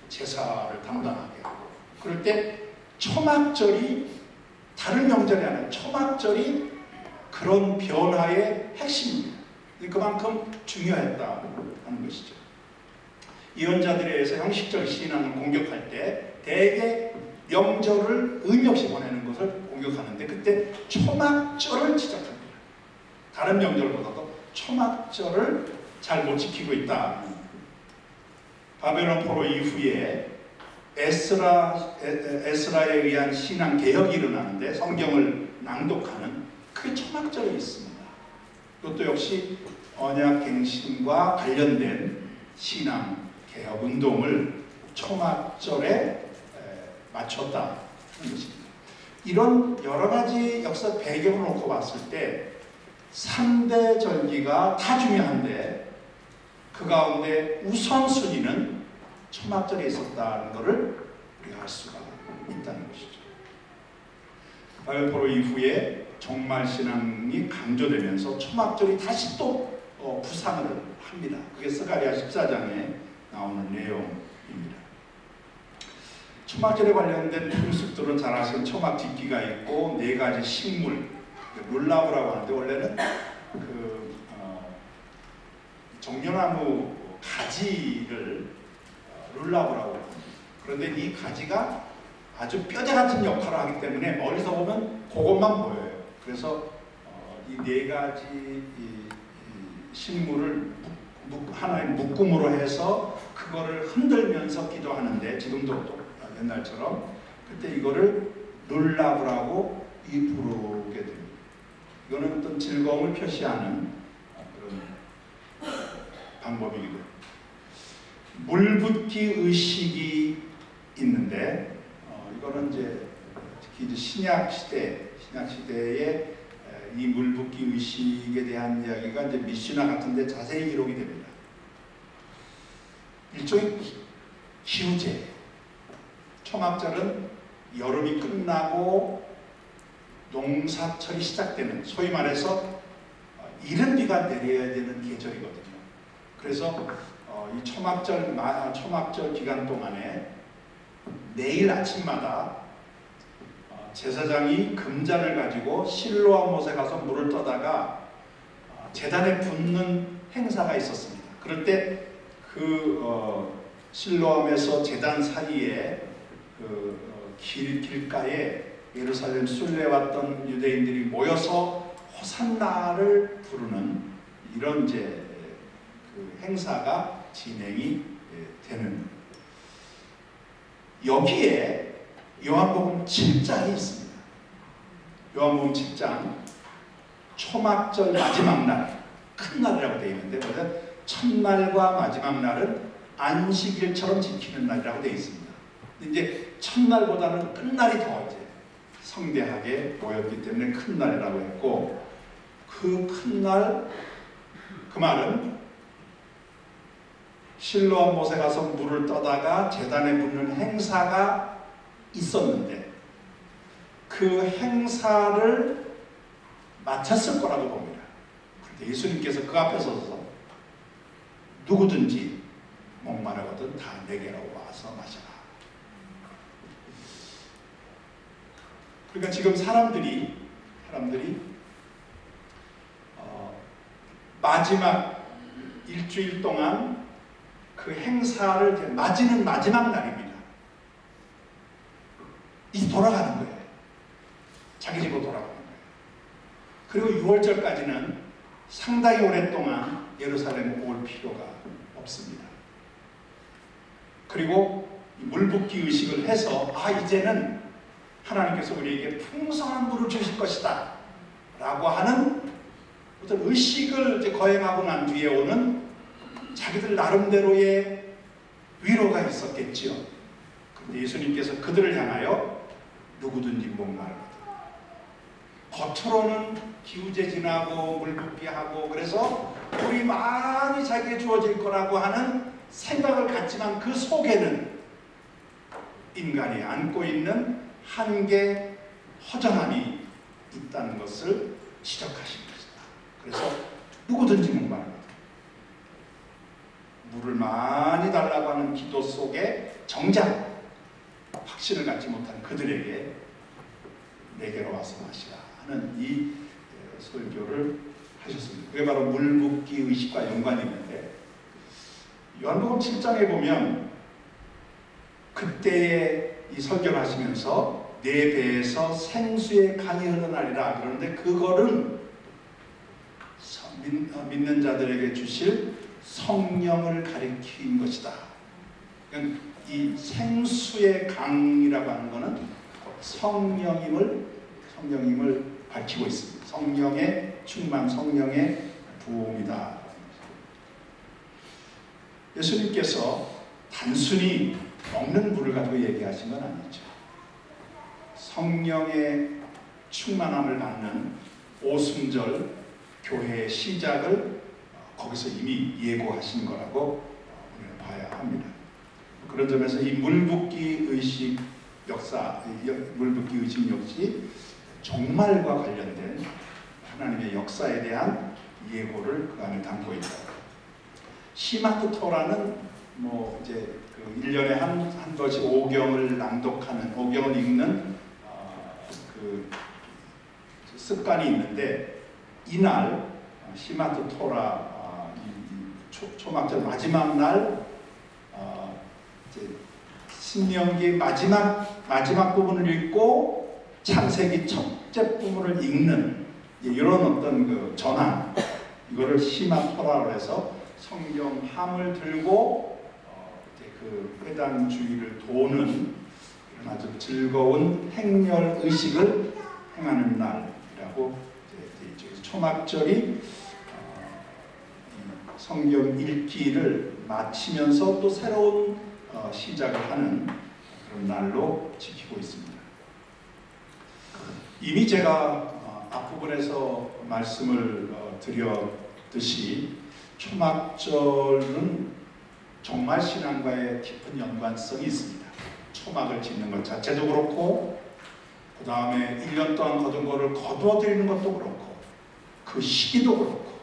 Speaker 1: 제사를 담당하게 하고, 그럴 때 초막절이 다른 명절이 아니라 초막절이 그런 변화의 핵심입니다. 그만큼 중요했다 하는 것이죠. 예언자들에 의해서 형식적 신앙을 공격할 때 대개 명절을 의미 없이 보내는 것을 공격하는데, 그때 초막절을 지적합니다. 다른 명절보다도 초막절을 잘 못 지키고 있다. 바벨론 포로 이후에 에스라에 의한 신앙 개혁이 일어나는데 성경을 낭독하는 그 초막절이 있습니다. 이것도 역시 언약 갱신과 관련된 신앙 개혁 운동을 초막절에 맞췄다 하는 것입니다. 이런 여러 가지 역사 배경을 놓고 봤을 때 3대 절기가 다 중요한데 그 가운데 우선순위는 초막절에 있었다는 것을 우리가 알 수가 있다는 것이죠. 바벨 포로 이후에 종말신앙이 강조되면서 초막절이 다시 또 부상을 합니다. 그게 스가랴 14장에 나오는 내용입니다. 초막절에 관련된 풍습들은 잘 아시는 초막 뒷기가 있고 4가지 식물, 룰라브라고 하는데, 원래는 정려나무 가지를 룰라브라고 합니다. 그런데 이 가지가 아주 뼈대 같은 역할을 하기 때문에 멀리서 보면 그것만 보여요. 그래서 이 4가지 식물을 하나의 묶음으로 해서 그거를 흔들면서 기도하는데, 지금도 또 옛날처럼 그때 이거를 룰라브라고 부르게 됩니다. 이거는 어떤 즐거움을 표시하는 그런 방법이기도 해요. 물붓기 의식이 있는데, 이거는 이제 특히 이제 신약 시대에 이 물붓기 의식에 대한 이야기가 이제 미시나 같은데 자세히 기록이 됩니다. 일종의 기후제. 초막절은 여름이 끝나고 농사철이 시작되는, 소위 말해서 이른 비가 내려야 되는 계절이거든요. 그래서 이 초막절 기간 동안에 매일 아침마다 제사장이 금잔을 가지고 실로암 못에 가서 물을 떠다가 제단에 붓는 행사가 있었습니다. 그럴 때 그 실로암에서 제단 사이에 길가에 예루살렘 순례왔던 유대인들이 모여서 호산나를 부르는 이런 이제 그 행사가 진행이 되는, 여기에 요한복음 7장이 있습니다. 요한복음 7장 초막절 마지막 날, 큰 날이라고 되어 있는데 뭐냐, 첫날과 마지막 날은 안식일처럼 지키는 날이라고 되어 있습니다. 근데 이제 첫날보다는 끝날이 더 이제 성대하게 모였기 때문에 큰 날이라고 했고, 그 큰 날, 그 말은 실로암 못에 가서 물을 떠다가 제단에 붓는 행사가 있었는데 그 행사를 마쳤을 거라고 봅니다. 그런데 예수님께서 그 앞에 서서 누구든지 목마르거든 다 내게로 와서 마셔라. 그러니까 지금 사람들이 마지막 일주일 동안 그 행사를 맞이는 마지막 날입니다. 이제 돌아가는 거예요. 자기 집으로 돌아가는 거예요. 그리고 6월절까지는 상당히 오랫동안 예루살렘에 올 필요가 없습니다. 그리고 물붓기 의식을 해서 이제는 하나님께서 우리에게 풍성한 물을 주실 것이다 라고 하는 어떤 의식을 이제 거행하고 난 뒤에 오는 자기들 나름대로의 위로가 있었겠지요. 그런데 예수님께서 그들을 향하여 누구든지 목마르거든, 겉으로는 기우제진하고 물붓기하고 그래서 물이 많이 자기에게 주어질 거라고 하는 생각을 갖지만 그 속에는 인간이 안고 있는 한계, 허전함이 있다는 것을 지적하신 것이다. 그래서 누구든지 목마르거든, 물을 많이 달라고 하는 기도 속에 정작 확신을 갖지 못한 그들에게 내게로 와서 마시라 하는 이 설교를 하셨습니다. 그게 바로 물붓기 의식과 연관이 있는데, 요한복음 7장에 보면 그때에 이 설교를 하시면서 내 배에서 생수의 강이 흘러나리라 그러는데, 그거는 믿는 자들에게 주실 성령을 가리킨 것이다. 이 생수의 강이라고 하는 것은 성령임을 밝히고 있습니다. 성령의 충만, 성령의 부음이다. 예수님께서 단순히 먹는 물을 가지고 얘기하신 건 아니죠. 성령의 충만함을 받는 오순절 교회의 시작을 거기서 이미 예고하신 거라고 우리는 봐야 합니다. 그런 점에서 이 물붓기 의식 역사, 물붓기 의식 역시 종말과 관련된 하나님의 역사에 대한 예고를 그 안에 담고 있다. 시마트 토라는 이제 그 1년에 한 번씩 오경을 낭독하는, 오경을 읽는 그 습관이 있는데, 이날 시마트 토라 초막절 마지막 날 이제 신명기 마지막 부분을 읽고 창세기 첫째 부분을 읽는 이런 어떤 그 전환, 이거를 시마토라로 해서 성경 함을 들고 이제 그 회당 주위를 도는 이런 아주 즐거운 행렬 의식을 행하는 날이라고 이제 초막절이 성경 읽기를 마치면서 또 새로운 시작을 하는 그런 날로 지키고 있습니다. 이미 제가 앞부분에서 말씀을 드렸듯이 초막절은 종말 신앙과의 깊은 연관성이 있습니다. 초막을 짓는 것 자체도 그렇고 그 다음에 1년 동안 거둔 거를 거두어드리는 것도 그렇고 그 시기도 그렇고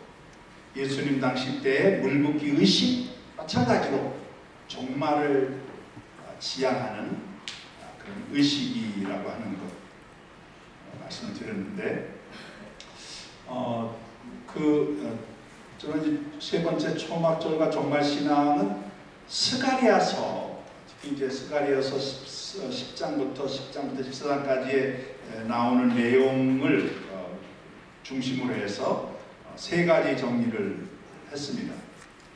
Speaker 1: 예수님 당시 때의 물붓기 의식 마찬가지로 종말을 지향하는 그런 의식이라고 하는 것 말씀을 드렸는데 저는 이제 세 번째 초막절과 종말신앙은 스가랴서, 특히 이제 스가랴서 10장부터 14장까지에 나오는 내용을 중심으로 해서 세 가지 정리를 했습니다.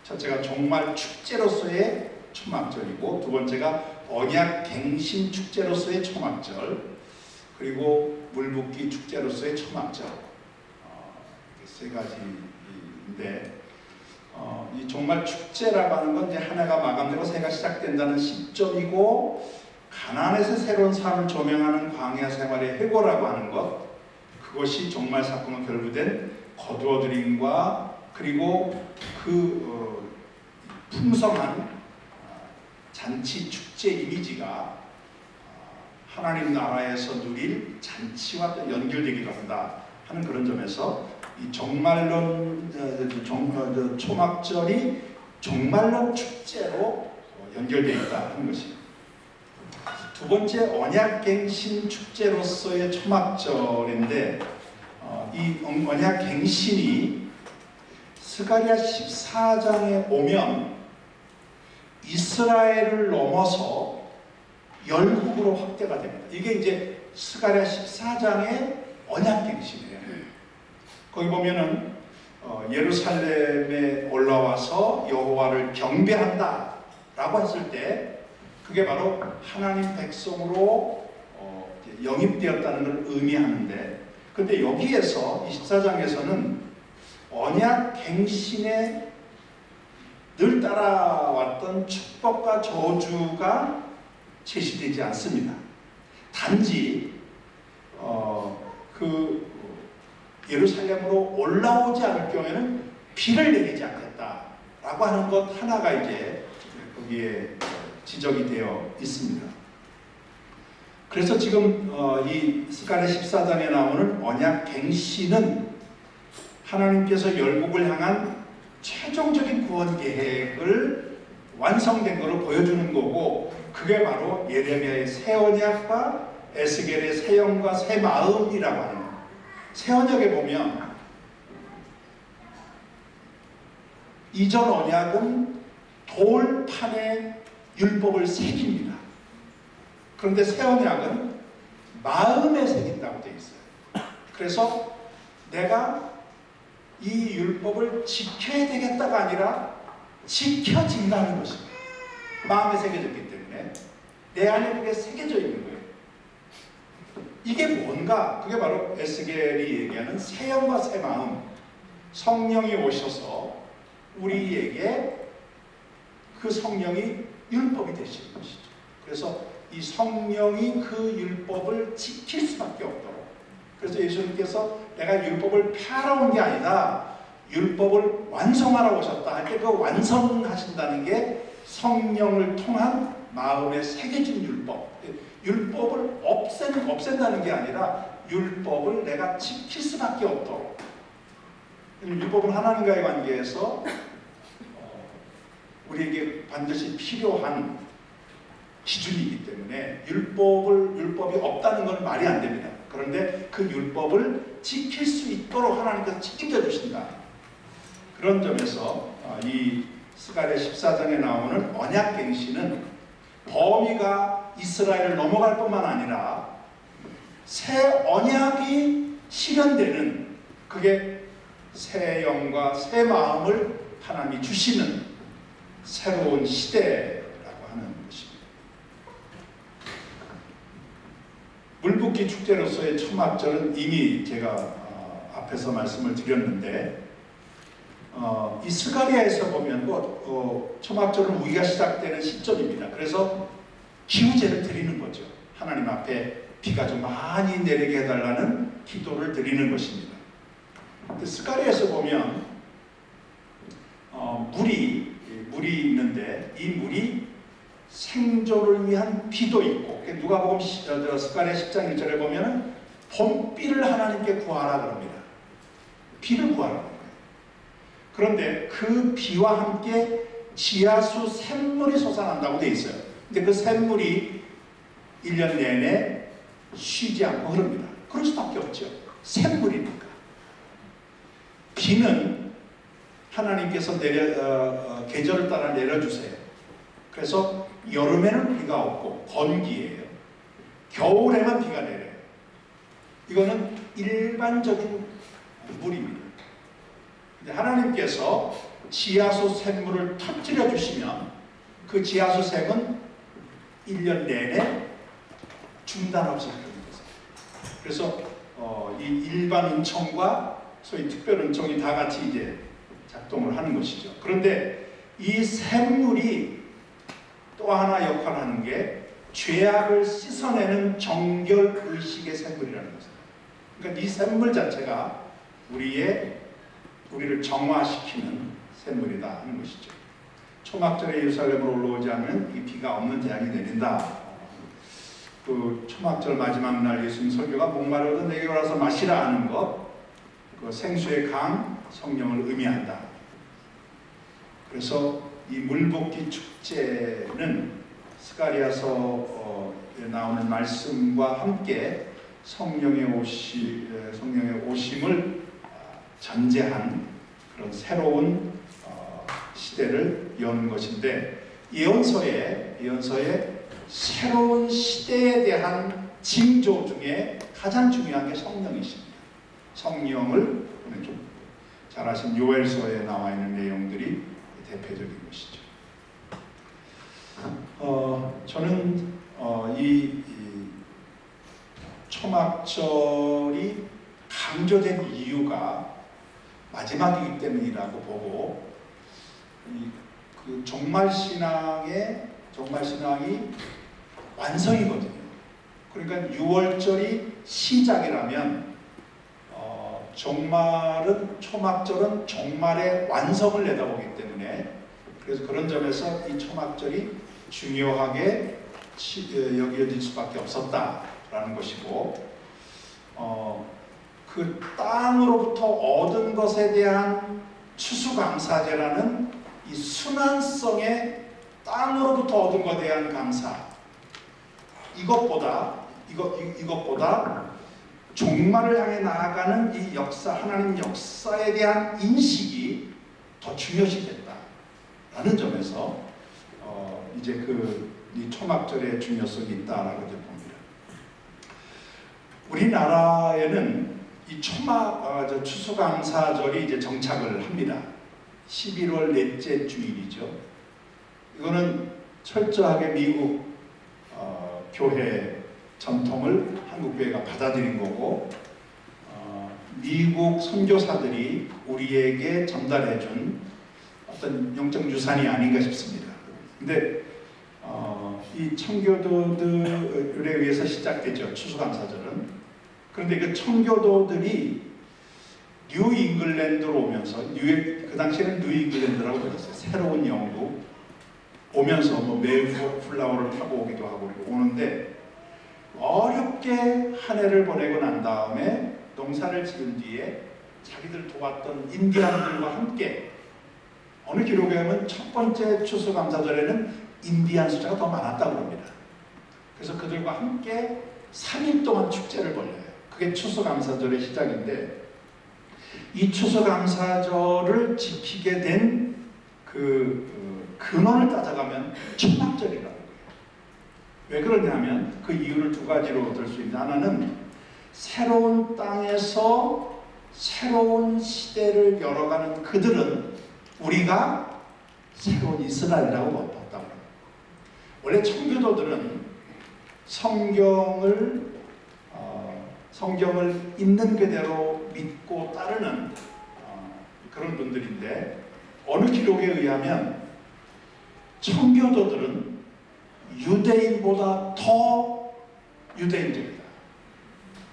Speaker 1: 첫째가 종말 축제로서의 초막절이고, 두 번째가 언약 갱신 축제로서의 초막절, 그리고 물붓기 축제로서의 초막절. 세 가지인데, 이 종말 축제라고 하는 건 이제 한 해가 마감되고 새해가 시작된다는 시점이고, 가나안에서 새로운 삶을 조명하는 광야 생활의 회고라고 하는 것, 그것이 종말 사건과 결부된 거두어들임과 그리고 그 풍성한 잔치 축제 이미지가 하나님 나라에서 누릴 잔치와 또 연결되기도 한다 하는 그런 점에서 이 종말론 초막절이 종말론 축제로 연결되어 있다 하는 것입니다. 두 번째 언약갱신 축제로서의 초막절인데, 이 언약갱신이 스가랴 14장에 오면 이스라엘을 넘어서 열국으로 확대가 됩니다. 이게 이제 스가랴 14장의 언약갱신이에요. 거기 보면은 예루살렘에 올라와서 여호와를 경배한다 라고 했을 때 그게 바로 하나님 백성으로 영입되었다는 걸 의미하는데, 근데 여기에서 24장에서는 언약갱신에 늘 따라왔던 축복과 저주가 제시되지 않습니다. 단지 예루살렘으로 올라오지 않을 경우에는 비를 내리지 않겠다라고 하는 것 하나가 이제 거기에 지적이 되어 있습니다. 그래서 지금 이 스가랴 14장에 나오는 언약갱신은 하나님께서 열국을 향한 최종적인 구원 계획을 완성된 것을 보여주는 거고, 그게 바로 예레미야의 새 언약과 에스겔의 새 영과 새 마음이라고 하는 거예요. 새 언약에 보면 이전 언약은 돌판에 율법을 새깁니다. 그런데 새 언약은 마음에 새긴다고 되어 있어요. 그래서 내가 이 율법을 지켜야 되겠다가 아니라 지켜진다는 것입니다. 마음에 새겨졌기 때문에 내 안에 그게 새겨져 있는 거예요. 이게 뭔가? 그게 바로 에스겔이 얘기하는 새 영과 새 마음, 성령이 오셔서 우리에게 그 성령이 율법이 되시는 것이죠. 그래서 이 성령이 그 율법을 지킬 수밖에 없도록, 그래서 예수님께서 내가 율법을 폐하러 온 게 아니다, 율법을 완성하러 오셨다 할 때 그 완성하신다는 게 성령을 통한 마음에 새겨진 율법, 율법을 없앤다는 게 아니라 율법을 내가 지킬 수밖에 없도록. 율법은 하나님과의 관계에서 우리에게 반드시 필요한 기준이기 때문에 율법이 없다는 건 말이 안 됩니다. 그런데 그 율법을 지킬 수 있도록 하나님께서 책임져 주신다. 그런 점에서 이 스가랴 14장에 나오는 언약갱신은 범위가 이스라엘을 넘어갈 뿐만 아니라 새 언약이 실현되는, 그게 새 영과 새 마음을 하나님이 주시는 새로운 시대라고 하는 것입니다. 물붓기 축제로서의 초막절은 이미 제가 앞에서 말씀을 드렸는데, 이 스가랴에서 보면 초막절은 우기가 시작되는 시점입니다. 그래서 기후제를 드리는 거죠. 하나님 앞에 비가 좀 많이 내리게 해달라는 기도를 드리는 것입니다. 스가랴에서 보면 물이 있는데 이 물이 생존을 위한 비도 있고 봄비고, 누가복음 스가랴 10장 1절에 보면은 봄비를 하나님께 구하라 그럽니다. 비를 구하라 그래요. 그런데 그 비와 함께 지하수 샘물이 솟아난다고 되어 있어요. 근데 그 샘물이 1년 내내 쉬지 않고 흐릅니다. 그럴 수밖에 없죠. 샘물이니까. 비는 하나님께서 계절을 따라 내려주세요. 그래서 여름에는 비가 없고 건기예요. 겨울에만 비가 내려요. 이거는 일반적인 물입니다. 근데 하나님께서 지하수 샘물을 터뜨려 주시면 그 지하수 샘은 1년 내내 중단 없이 흐릅니다. 그래서 이 일반 은총과 소위 특별 은총이 다 같이 이제 작동을 하는 것이죠. 그런데 이 샘물이 또 하나 역할하는 게 죄악을 씻어내는 정결 의식의 샘물이라는 거죠. 그러니까 이 샘물 자체가 우리를 정화시키는 샘물이다 하는 것이죠. 초막절에 예루살렘으로 올라오지 않으면 이 비가 없는 재앙이 내린다. 그 초막절 마지막 날 예수님 설교가 목마르거든 내게 와서 마시라 하는 것, 그 생수의 강 성령을 의미한다. 그래서 이 물붓기 축제는 스가랴서에 나오는 말씀과 함께 성령의 오심을 전제한 그런 새로운 시대를 여는 것인데, 예언서에 새로운 시대에 대한 징조 중에 가장 중요한 게 성령이십니다. 성령을 보내줍니다. 잘 아신 요엘서에 나와 있는 내용들이 대표적인 것이죠. 저는 이 초막절이 강조된 이유가 마지막이기 때문이라고 보고, 그 종말신앙이 완성이거든요. 그러니까 6월절이 시작이라면 초막절은 종말의 완성을 내다보기 때문에, 그래서 그런 점에서 이 초막절이 중요하게 여겨질 수밖에 없었다라는 것이고, 그 땅으로부터 얻은 것에 대한 추수감사제라는 이 순환성의 땅으로부터 얻은 것에 대한 감사, 이것보다 종말을 향해 나아가는 이 역사, 하나님 역사에 대한 인식이 더 중요시됐다라는 점에서 이제 이 초막절의 중요성이 있다라고 봅니다. 우리나라에는 이 추수감사절이 이제 정착을 합니다. 11월 넷째 주일이죠. 이거는 철저하게 미국 교회 전통을 한국교회가 받아들인 거고, 미국 선교사들이 우리에게 전달해준 어떤 영적 유산이 아닌가 싶습니다. 근데 이 청교도들에 의해서 시작됐죠, 추수감사절은. 그런데 그 청교도들이 뉴 잉글랜드로 오면서, 그 당시에는 뉴 잉글랜드라고 불렀어요. 새로운 영국 오면서 메이플라워를 타고 오기도 하고 오는데, 어렵게 한 해를 보내고 난 다음에 농사를 지은 뒤에 자기들 도왔던 인디안들과 함께, 어느 기록에 하면 첫 번째 추수감사절에는 인디안 숫자가 더 많았다고 합니다. 그래서 그들과 함께 3일 동안 축제를 벌여요. 그게 추수감사절의 시작인데, 이 추수감사절을 지키게 된 근원을 따져가면 초막절이라고 해요. 왜 그러냐면 그 이유를 두 가지로 얻을 수 있는데, 하나는 새로운 땅에서 새로운 시대를 열어가는 그들은 우리가 새로운 이스라엘이라고 봤다고 합니다. 원래 청교도들은 성경을 있는 그대로 믿고 따르는 그런 분들인데, 어느 기록에 의하면 청교도들은 유대인보다 더 유대인들이다.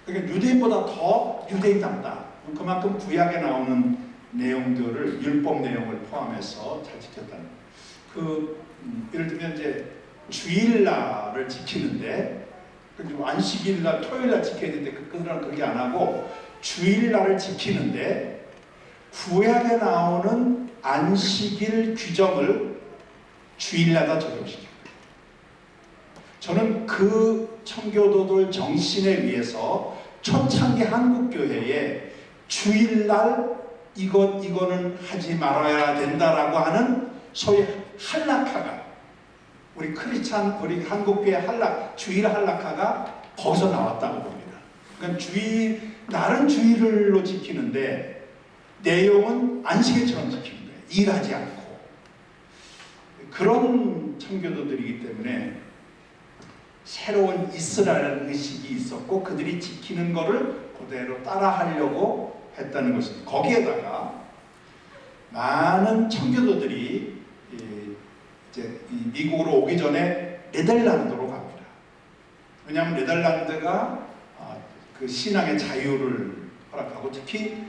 Speaker 1: 그러니까 유대인보다 더 유대인답다. 그만큼 구약에 나오는 내용들을, 율법 내용을 포함해서 잘 지켰다는. 예를 들면 이제 주일날을 지키는데, 안식일날, 토요일날 지켜야 되는데 그들은 그렇게 안 하고 주일날을 지키는데 구약에 나오는 안식일 규정을 주일마다 적용시킵니다. 저는 그 청교도들 정신에 의해서 초창기 한국교회에 주일날 이거는 하지 말아야 된다라고 하는 소위 할라카가, 우리 크리스찬, 우리 한국교회 주일 할라카가 거기서 나왔다고 봅니다. 그러니까 날은 주일로 지키는데 내용은 안식일처럼 지키는 거예요. 일하지 않고. 그런 청교도들이기 때문에 새로운 이스라엘 의식이 있었고 그들이 지키는 것을 그대로 따라하려고 했다는 것입니다. 거기에다가 많은 청교도들이 이제 미국으로 오기 전에 네덜란드로 갑니다. 왜냐하면 네덜란드가 그 신앙의 자유를 허락하고 특히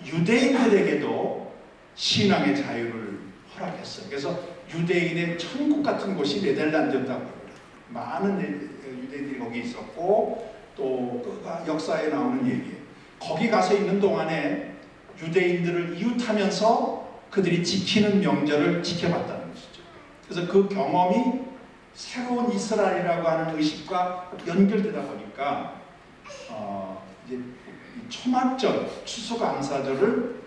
Speaker 1: 유대인들에게도 신앙의 자유를 허락했어요. 그래서 유대인의 천국 같은 곳이 네덜란드였다고 합니다. 많은 유대인들이 거기 있었고 또 역사에 나오는 얘기예요. 거기 가서 있는 동안에 유대인들을 이웃하면서 그들이 지키는 명절을 지켜봤다는 것이죠. 그래서 그 경험이 새로운 이스라엘이라고 하는 의식과 연결되다 보니까 이제 초막절, 추수감사절을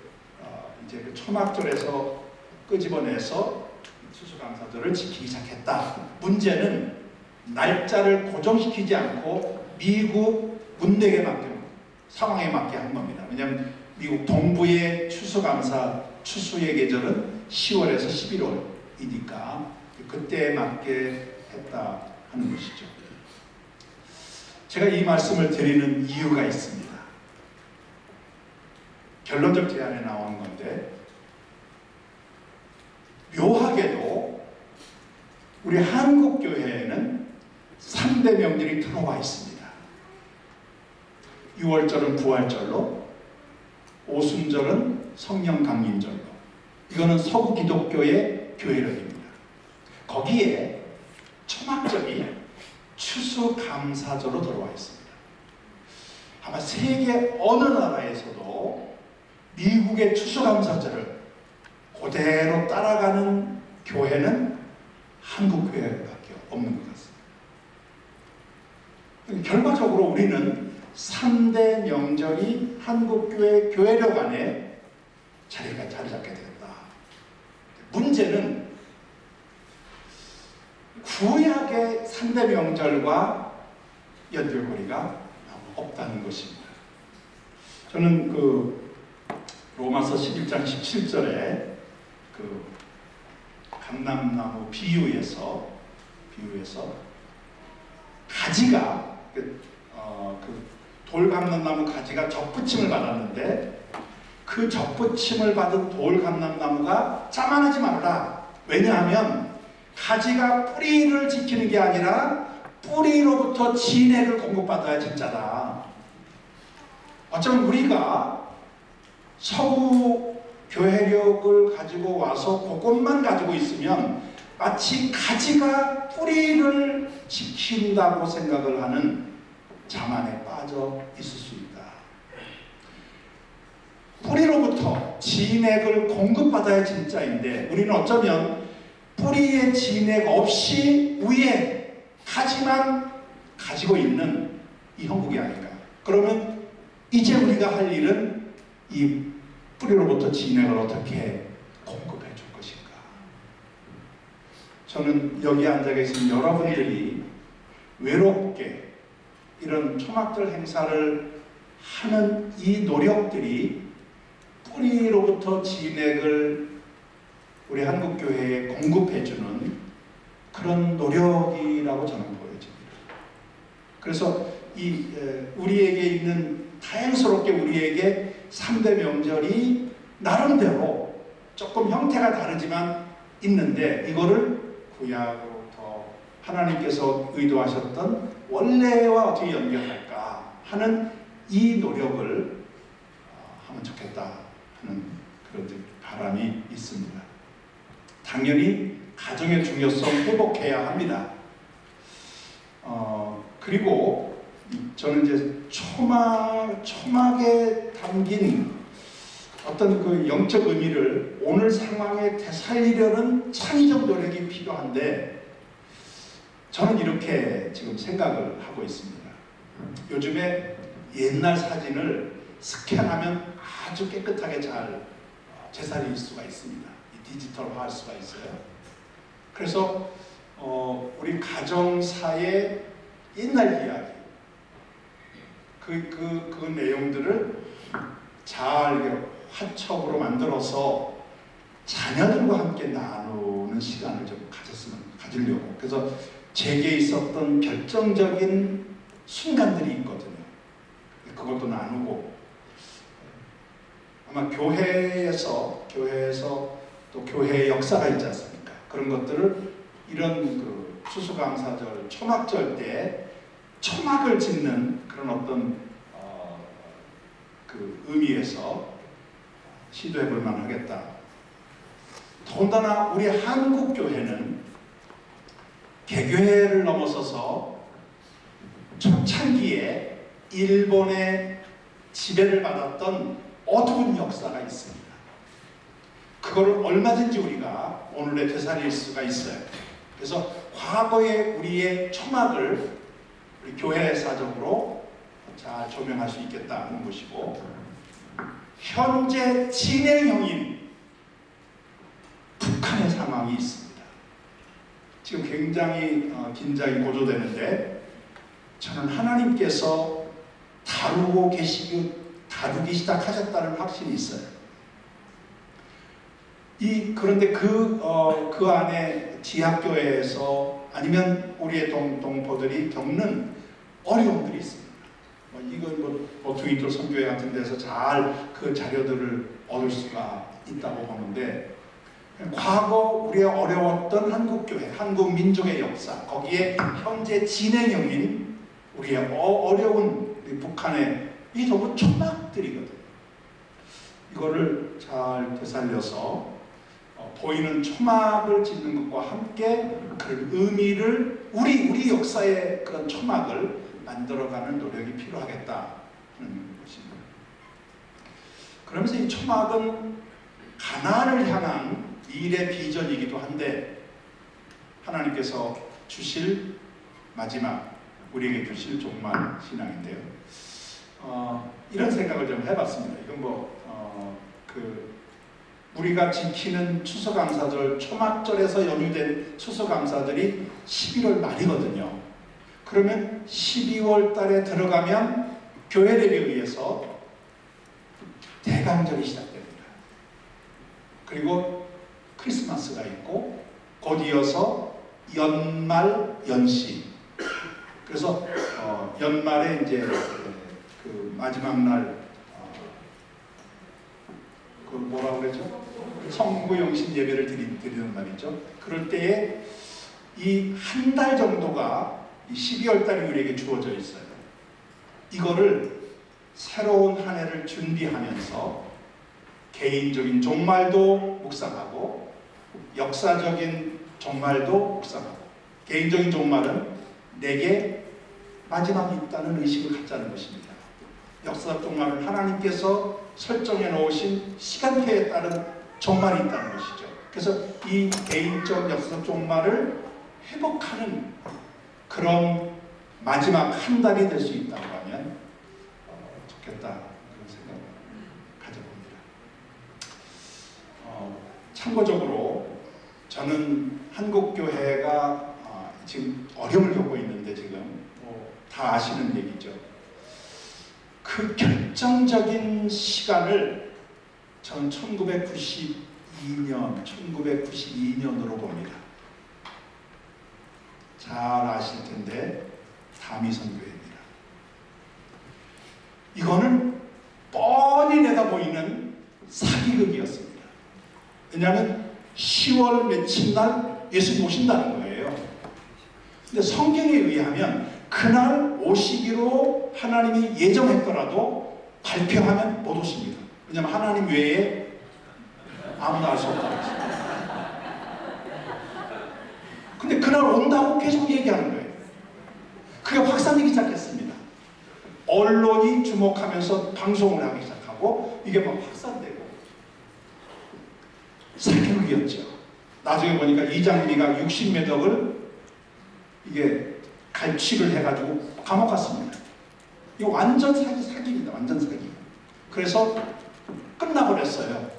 Speaker 1: 이제 그 초막절에서 끄집어내서 추수감사절을 지키기 시작했다. 문제는 날짜를 고정시키지 않고 미국 문맥에 맞게, 상황에 맞게 한 겁니다. 왜냐하면 미국 동부의 추수감사, 추수의 계절은 10월에서 11월이니까 그때에 맞게 했다 하는 것이죠. 제가 이 말씀을 드리는 이유가 있습니다. 결론적 제안에 나오는 건데, 묘하게도 우리 한국 교회에는 3대 명절이 들어와 있습니다. 6월절은 부활절로, 오순절은 성령 강림절로. 이거는 서구 기독교의 교회론입니다. 거기에 초막절이 추수감사절로 들어와 있습니다. 아마 세계 어느 나라에서도 미국의 추수감사절을 그대로 따라가는 교회는 한국 교회밖에 없는 것 같습니다. 결과적으로 우리는 3대 명절이 한국교회 교회력 안에 자리 잡게 되었다. 문제는 구약의 3대 명절과 연결고리가 없다는 것입니다. 저는 그 로마서 11장 17절에 그 감람나무 비유에서 가지가 돌감람나무 가지가 접붙임을 받았는데 그 접붙임을 받은 돌감람나무가 자만하지 말아라. 왜냐하면 가지가 뿌리를 지키는 게 아니라 뿌리로부터 진액을 공급받아야 진짜다. 어쩌면 우리가 서구 교회력을 가지고 와서 그것만 가지고 있으면 마치 가지가 뿌리를 지킨다고 생각을 하는 자만에 빠져 있을 수 있다. 뿌리로부터 진액을 공급받아야 진짜인데 우리는 어쩌면 뿌리의 진액 없이 위에 가지만 가지고 있는 이 형국이 아닐까. 그러면 이제 우리가 할 일은 이 뿌리로부터 진액을 어떻게 공급해 줄 것인가. 저는 여기 앉아 계신 여러분들이 외롭게 이런 초막절 행사를 하는 이 노력들이 뿌리로부터 진액을 우리 한국교회에 공급해주는 그런 노력이라고 저는 보여집니다. 그래서 우리에게 있는 다양스럽게 우리에게 3대 명절이 나름대로 조금 형태가 다르지만 있는데 이거를 구약으로부터 하나님께서 의도하셨던 원래와 어떻게 연결할까 하는 이 노력을 하면 좋겠다 하는 그런 바람이 있습니다. 당연히 가정의 중요성 회복해야 합니다. 그리고 저는 이제 초막에 담긴 어떤 그 영적 의미를 오늘 상황에 되살리려는 창의적 노력이 필요한데, 저는 이렇게 지금 생각을 하고 있습니다. 요즘에 옛날 사진을 스캔하면 아주 깨끗하게 잘 재살릴 수가 있습니다. 디지털화 할 수가 있어요. 그래서 우리 가정사의 옛날 이야기, 그 내용들을 잘 화첩으로 만들어서 자녀들과 함께 나누는 시간을 좀 가지려고. 그래서 제게 있었던 결정적인 순간들이 있거든요. 그것도 나누고, 아마 교회에서 또 교회의 역사가 있지 않습니까? 그런 것들을 이런 그 추수감사절, 초막절 때 초막을 짓는 그런 어떤 그 의미에서 시도해 볼 만하겠다. 더군다나 우리 한국 교회는 개교회를 넘어서서 초창기에 일본의 지배를 받았던 어두운 역사가 있습니다. 그거를 얼마든지 우리가 오늘에 되살릴 수가 있어요. 그래서 과거의 우리의 초막을 우리 교회사적으로 잘 조명할 수 있겠다는 것이고, 현재 진행형인 북한의 상황이 있습니다. 지금 굉장히 긴장이 고조되는데, 저는 하나님께서 다루기 시작하셨다는 확신이 있어요. 그런데 그 안에 지하교회에서 아니면 우리의 동포들이 겪는 어려움들이 있습니다. 이건 트위터 선교회 같은 데서 잘 그 자료들을 얻을 수가 있다고 보는데, 과거 우리가 어려웠던 한국교회, 한국민족의 역사, 거기에 현재 진행형인 우리의 어려운 우리 북한의 이 전부 초막들이거든요. 이거를 잘 되살려서 보이는 초막을 짓는 것과 함께 그런 의미를 우리 역사의 그런 초막을 만들어가는 노력이 필요하겠다는 것입니다. 그러면서 이 초막은 가나안을 향한 미래 비전이기도 한데, 하나님께서 주실 마지막, 우리에게 주실 종말 신앙인데요. 이런 생각을 좀 해봤습니다. 이건 우리가 지키는 추수감사절, 초막절에서 연유된 추수감사절이 11월 말이거든요. 그러면 12월 달에 들어가면 교회력에 의해서 대강절이 시작됩니다. 그리고 크리스마스가 있고, 곧 이어서 연말, 연시. 그래서 연말에 이제 그 마지막 날 그 뭐라고 그러죠? 성부영신 예배를 드리는 날이죠. 그럴 때에 이 한 달 정도가 이 12월 달이 우리에게 주어져 있어요. 이거를 새로운 한 해를 준비하면서 개인적인 종말도 묵상하고, 역사적인 종말도 묵상하고, 개인적인 종말은 내게 마지막이 있다는 의식을 갖자는 것입니다. 역사적 종말은 하나님께서 설정해 놓으신 시간표에 따른 종말이 있다는 것이죠. 그래서 이 개인적 역사적 종말을 회복하는 그런 마지막 한 달이 될 수 있다고 하면 좋겠다, 그런 생각을 가져봅니다. 참고적으로 저는 한국교회가 지금 어려움을 겪고 있는데, 지금 다 아시는 얘기죠. 그 결정적인 시간을 전 1992년으로 봅니다. 잘 아실 텐데 다미선교회입니다. 이거는 뻔히 내다 보이는 사기극이었습니다. 왜냐하면 10월 며칠 날 예수님 오신다는 거예요. 근데 성경에 의하면 그날 오시기로 하나님이 예정했더라도 발표하면 못 오십니다. 왜냐하면 하나님 외에 아무나 알 수 없다고 했습니다. 근데 그날 온다고 계속 얘기하는 거예요. 확산되기 시작했습니다. 언론이 주목하면서 방송을 하기 시작하고 이게 막 확산되고 사교육이었죠. 나중에 보니까 이장미가 60매덕을 이게 갈취를 해가지고 감옥 갔습니다. 이거 완전 사기입니다. 완전 사기. 그래서 끝나버렸어요.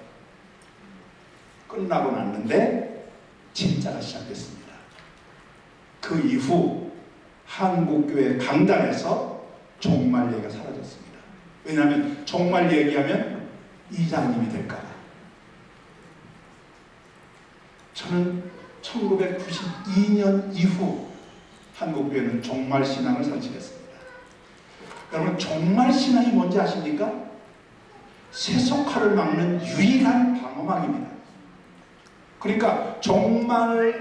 Speaker 1: 끝나고 났는데 진짜가 시작됐습니다. 그 이후 한국교회 강단에서 종말 얘기가 사라졌습니다. 왜냐하면 종말 얘기하면 이장님이 될까봐. 저는 1992년 이후 한국교회는 종말신앙을 설치했습니다. 여러분, 종말신앙이 뭔지 아십니까? 세속화를 막는 유일한 방어막입니다. 그러니까 종말신앙을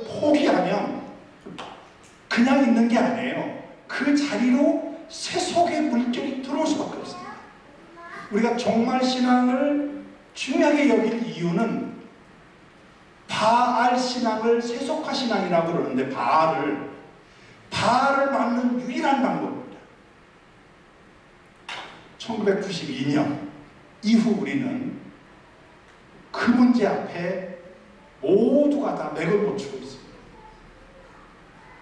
Speaker 1: 포기하면 그냥 있는 게 아니에요. 그 자리로 세속의 물결이 들어올 수밖에 없습니다. 우리가 종말신앙을 중요하게 여길 이유는 바알 신앙을 세속화 신앙이라고 그러는데 바알을 막는 유일한 방법입니다. 1992년 이후 우리는 그 문제 앞에 모두가 다 맥을 못 추고 있습니다.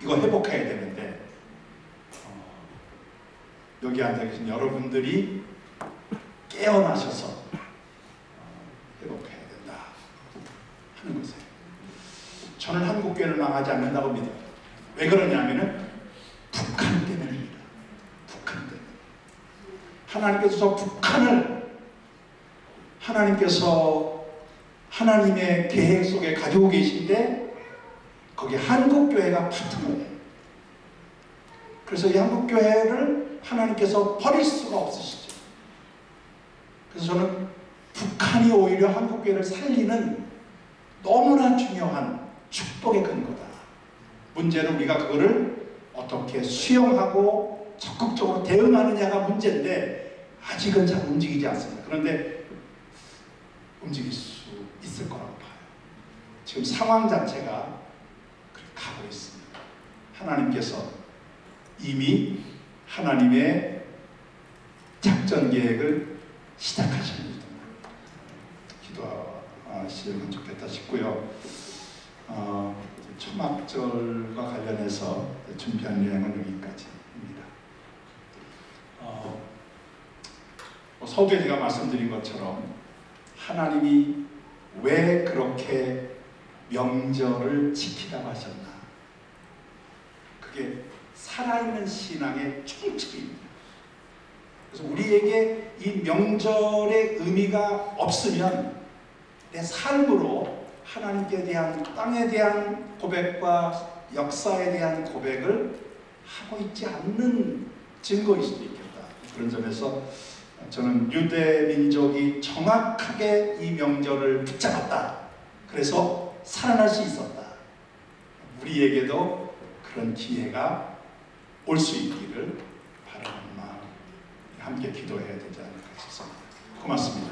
Speaker 1: 이거 회복해야 되는데 여기 앉아 계신 여러분들이 깨어나셔서 회복해야 된다 하는 것이에요. 저는 한국교회를 망하지 않는다고 믿어요. 왜 그러냐면은 북한 때문입니다. 북한 때문에. 하나님께서 저 북한을 하나님께서 하나님의 계획 속에 가지고 계신데 거기 한국교회가 파트너예요. 그래서 이 한국교회를 하나님께서 버릴 수가 없으시죠. 그래서 저는 북한이 오히려 한국교회를 살리는 너무나 중요한 축복의 근거다. 문제는 우리가 그거를 어떻게 수용하고 적극적으로 대응하느냐가 문제인데 아직은 잘 움직이지 않습니다. 그런데 움직일 수 있을 거라고 봐요. 지금 상황 자체가 그렇게 가고 있습니다. 하나님께서 이미 하나님의 작전 계획을 시작하십니다. 기도하시면 좋겠다 싶고요. 초막절과 관련해서 준비한 내용은 여기까지입니다. 서두에 제가 말씀드린 것처럼 하나님이 왜 그렇게 명절을 지키라고 하셨나? 그게 살아있는 신앙의 총칙입니다. 그래서 우리에게 이 명절의 의미가 없으면 내 삶으로 하나님께 대한 땅에 대한 고백과 역사에 대한 고백을 하고 있지 않는 증거일 수도 있겠다. 그런 점에서 저는 유대 민족이 정확하게 이 명절을 붙잡았다. 그래서 살아날 수 있었다. 우리에게도 그런 기회가 올 수 있기를 바라는 마음 함께 기도해야 되지 않을까 싶습니다. 고맙습니다.